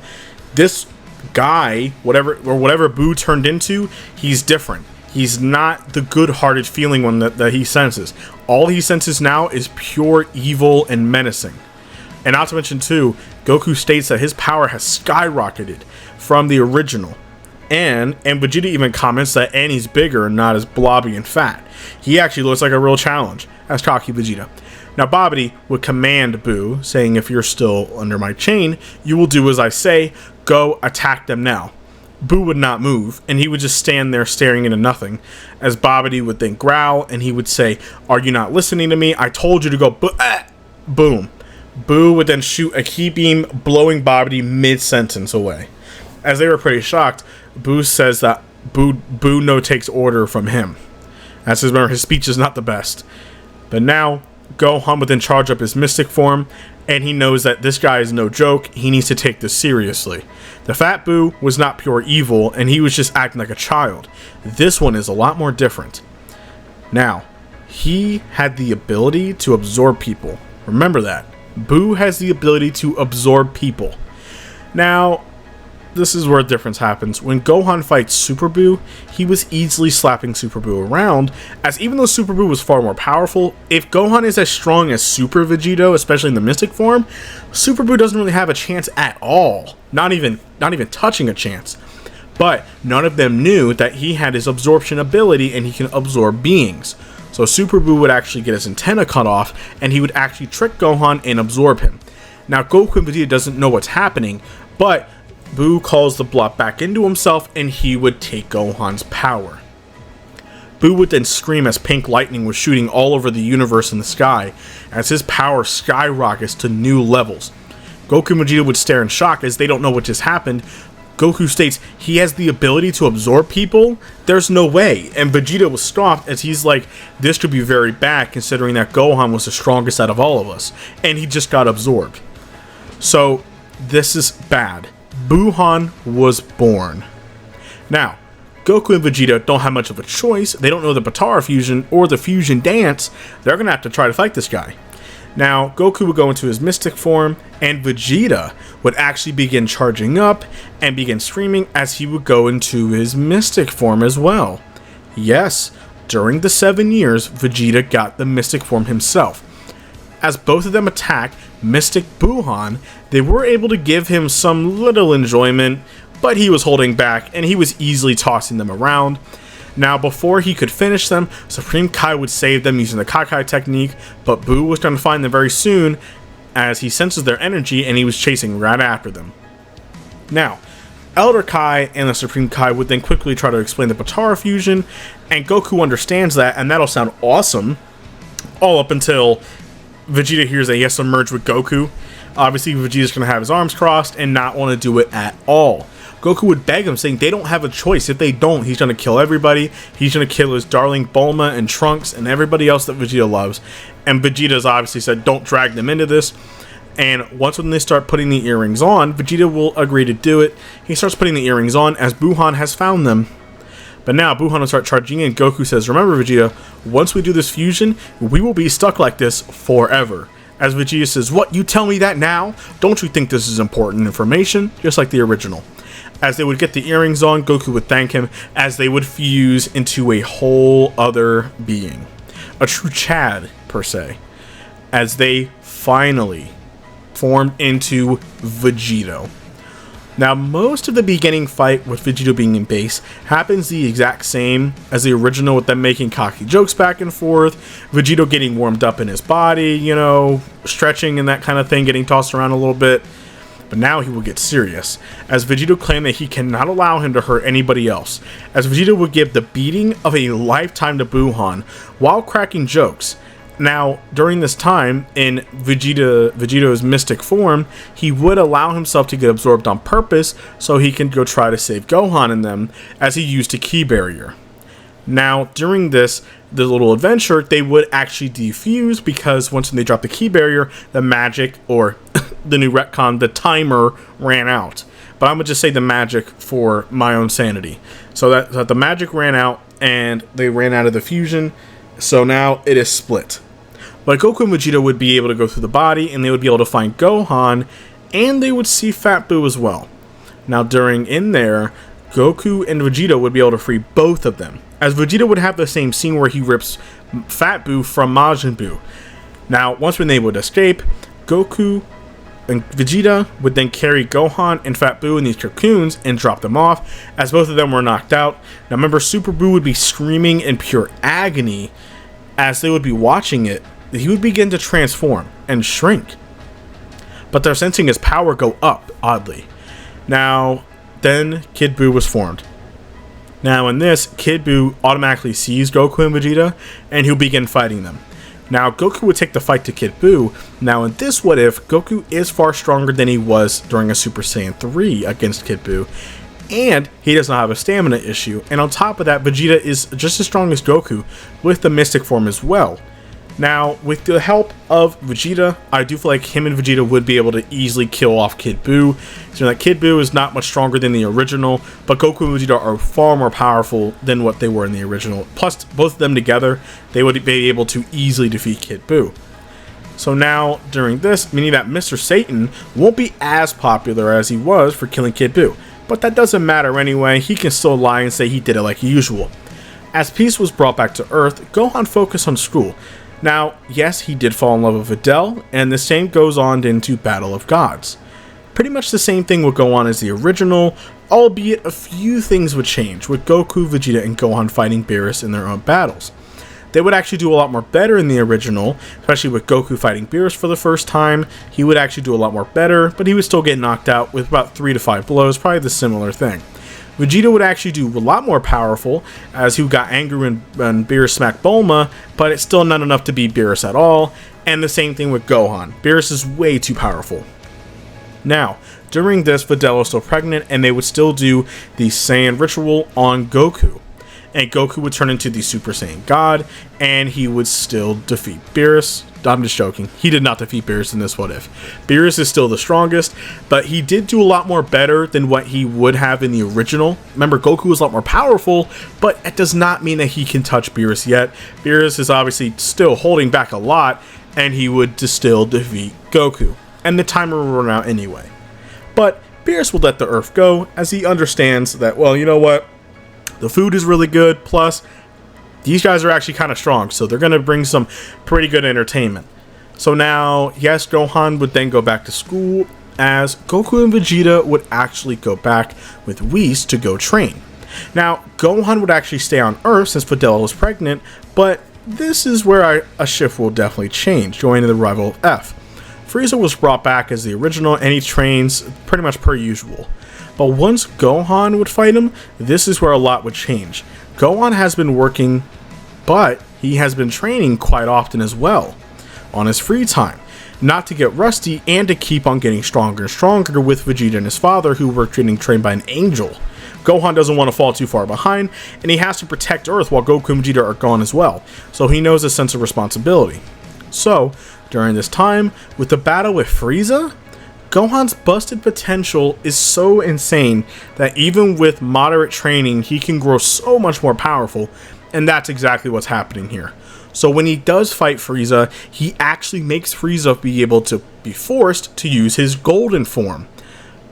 [SPEAKER 1] This guy, whatever Buu turned into, he's different. He's not the good-hearted feeling one that he senses. All he senses now is pure evil and menacing. And not to mention, too, Goku states that his power has skyrocketed from the original. And Vegeta even comments that he's bigger and not as blobby and fat. He actually looks like a real challenge, as cocky Vegeta. Now Babidi would command Buu, saying, if you're still under my chain, you will do as I say, go attack them now. Buu would not move, and he would just stand there staring into nothing, as Babidi would then growl, and he would say, are you not listening to me? I told you to go, boom. Buu would then shoot a ki beam, blowing Babidi mid-sentence away. As they were pretty shocked, Buu says that Buu no takes order from him. As remember, his speech is not the best. But now, Gohan would then charge up his mystic form, and he knows that this guy is no joke. He needs to take this seriously. The fat Buu was not pure evil, and he was just acting like a child. This one is a lot more different. Now, he had the ability to absorb people. Remember that. Buu has the ability to absorb people. Now, this is where a difference happens. When Gohan fights Super Buu, he was easily slapping Super Buu around, as even though Super Buu was far more powerful, if Gohan is as strong as Super Vegeta, especially in the mystic form, Super Buu doesn't really have a chance at all. Not even touching a chance. But none of them knew that he had his absorption ability and he can absorb beings. So Super Buu would actually get his antenna cut off, and he would actually trick Gohan and absorb him. Now Goku and Vegeta doesn't know what's happening, but Buu calls the blob back into himself, and he would take Gohan's power. Buu would then scream as pink lightning was shooting all over the universe in the sky, as his power skyrockets to new levels. Goku and Vegeta would stare in shock as they don't know what just happened. Goku states he has the ability to absorb people? There's no way. And Vegeta was scoffed, as he's like, this could be very bad considering that Gohan was the strongest out of all of us, and he just got absorbed. So, this is bad. Buuhan was born. Now, Goku and Vegeta don't have much of a choice. They don't know the Potara fusion or the fusion dance. They're going to have to try to fight this guy. Now, Goku would go into his mystic form, and Vegeta would actually begin charging up and begin screaming as he would go into his mystic form as well. Yes, during the 7 years, Vegeta got the mystic form himself. As both of them attacked Mystic Buuhan, they were able to give him some little enjoyment, but he was holding back and he was easily tossing them around. Now, before he could finish them, Supreme Kai would save them using the Kai technique, but Buu was going to find them very soon as he senses their energy and he was chasing right after them. Now, Elder Kai and the Supreme Kai would then quickly try to explain the Potara fusion, and Goku understands that, and that'll sound awesome, all up until Vegeta hears that he has to merge with Goku. Obviously, Vegeta's going to have his arms crossed and not want to do it at all. Goku would beg him, saying they don't have a choice. If they don't, he's going to kill everybody. He's going to kill his darling Bulma and Trunks and everybody else that Vegeta loves. And Vegeta's obviously said, don't drag them into this. And once when they start putting the earrings on, Vegeta will agree to do it. He starts putting the earrings on as Buuhan has found them. But now Buuhan will start charging in. Goku says, remember Vegeta, once we do this fusion, we will be stuck like this forever. As Vegeta says, what, you tell me that now? Don't you think this is important information? Just like the original. As they would get the earrings on, Goku would thank him as they would fuse into a whole other being. A true Chad, per se. As they finally formed into Vegito. Now, most of the beginning fight with Vegito being in base happens the exact same as the original, with them making cocky jokes back and forth, Vegito getting warmed up in his body, you know, stretching and that kind of thing, getting tossed around a little bit. But now he will get serious, as Vegito claimed that he cannot allow him to hurt anybody else, as Vegito would give the beating of a lifetime to Buuhan while cracking jokes. Now, during this time, in Vegito's mystic form, he would allow himself to get absorbed on purpose so he can go try to save Gohan and them, as he used a ki barrier. Now, during the little adventure, they would actually defuse, because once they dropped the ki barrier, the magic, or the new retcon, the timer ran out. But I'm going to just say the magic for my own sanity. So that the magic ran out, and they ran out of the fusion, so now it is split. But Goku and Vegeta would be able to go through the body, and they would be able to find Gohan, and they would see Fat Buu as well. Now, in there, Goku and Vegeta would be able to free both of them, as Vegeta would have the same scene where he rips Fat Buu from Majin Buu. Now, once when they would escape, Goku And Vegeta would then carry Gohan and Fat Buu in these cocoons and drop them off, as both of them were knocked out. Now remember, Super Buu would be screaming in pure agony as they would be watching it. He would begin to transform and shrink, but they're sensing his power go up, oddly. Now, then Kid Buu was formed. Now in this, Kid Buu automatically sees Goku and Vegeta, and he'll begin fighting them. Now, Goku would take the fight to Kid Buu. Now, in this what if, Goku is far stronger than he was during a Super Saiyan 3 against Kid Buu, and he does not have a stamina issue. And on top of that, Vegeta is just as strong as Goku with the Mystic form as well. Now, with the help of Vegeta, I do feel like him and Vegeta would be able to easily kill off Kid Buu. So that Kid Buu is not much stronger than the original, but Goku and Vegeta are far more powerful than what they were in the original. Plus, both of them together, they would be able to easily defeat Kid Buu. So now, during this, meaning that Mr. Satan won't be as popular as he was for killing Kid Buu. But that doesn't matter anyway, he can still lie and say he did it like usual. As peace was brought back to Earth, Gohan focused on school. Now, yes, he did fall in love with Videl, and the same goes on into Battle of Gods. Pretty much the same thing would go on as the original, albeit a few things would change, with Goku, Vegeta, and Gohan fighting Beerus in their own battles. They would actually do a lot more better in the original, especially with Goku fighting Beerus for the first time. He would actually do a lot more better, but he would still get knocked out with about 3 to 5 blows, probably the similar thing. Vegeta would actually do a lot more powerful, as he got angry when Beerus smacked Bulma, but it's still not enough to beat Beerus at all, and the same thing with Gohan. Beerus is way too powerful. Now, during this, Videl was still pregnant, and they would still do the Saiyan ritual on Goku. And Goku would turn into the Super Saiyan God, and he would still defeat Beerus. I'm just joking. He did not defeat Beerus in this what if. Beerus is still the strongest, but he did do a lot more better than what he would have in the original. Remember, Goku was a lot more powerful, but it does not mean that he can touch Beerus yet. Beerus is obviously still holding back a lot, and he would still defeat Goku. And the timer will run out anyway. But Beerus will let the Earth go, as he understands that, well, you know what? The food is really good, plus these guys are actually kind of strong, so they're going to bring some pretty good entertainment. So now, yes, Gohan would then go back to school, as Goku and Vegeta would actually go back with Whis to go train. Now, Gohan would actually stay on Earth since Videl was pregnant, but this is where a shift will definitely change, joining the rival of F. Frieza was brought back as the original, and he trains pretty much per usual. But once Gohan would fight him, this is where a lot would change. Gohan has been working, but he has been training quite often as well, on his free time, not to get rusty and to keep on getting stronger and stronger with Vegeta and his father, who were getting trained by an angel. Gohan doesn't want to fall too far behind, and he has to protect Earth while Goku and Vegeta are gone as well, so he knows a sense of responsibility. So, during this time, with the battle with Frieza, Gohan's busted potential is so insane that even with moderate training, he can grow so much more powerful, and that's exactly what's happening here. So when he does fight Frieza, he actually makes Frieza be able to be forced to use his golden form.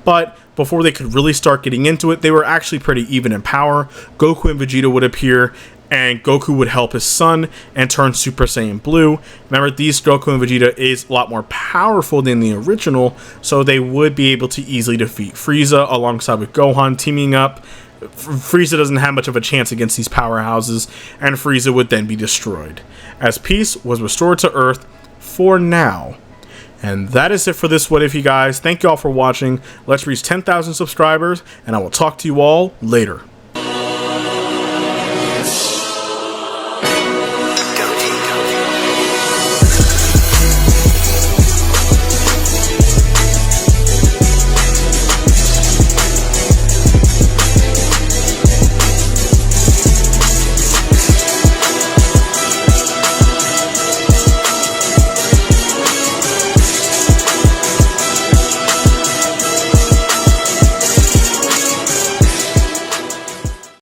[SPEAKER 1] But before they could really start getting into it, they were actually pretty even in power. Goku and Vegeta would appear, and Goku would help his son and turn Super Saiyan Blue. Remember, these Goku and Vegeta is a lot more powerful than the original, so they would be able to easily defeat Frieza alongside with Gohan teaming up. Frieza doesn't have much of a chance against these powerhouses, and Frieza would then be destroyed, as peace was restored to Earth for now. And that is it for this What If, you guys. Thank you all for watching. Let's reach 10,000 subscribers, and I will talk to you all later.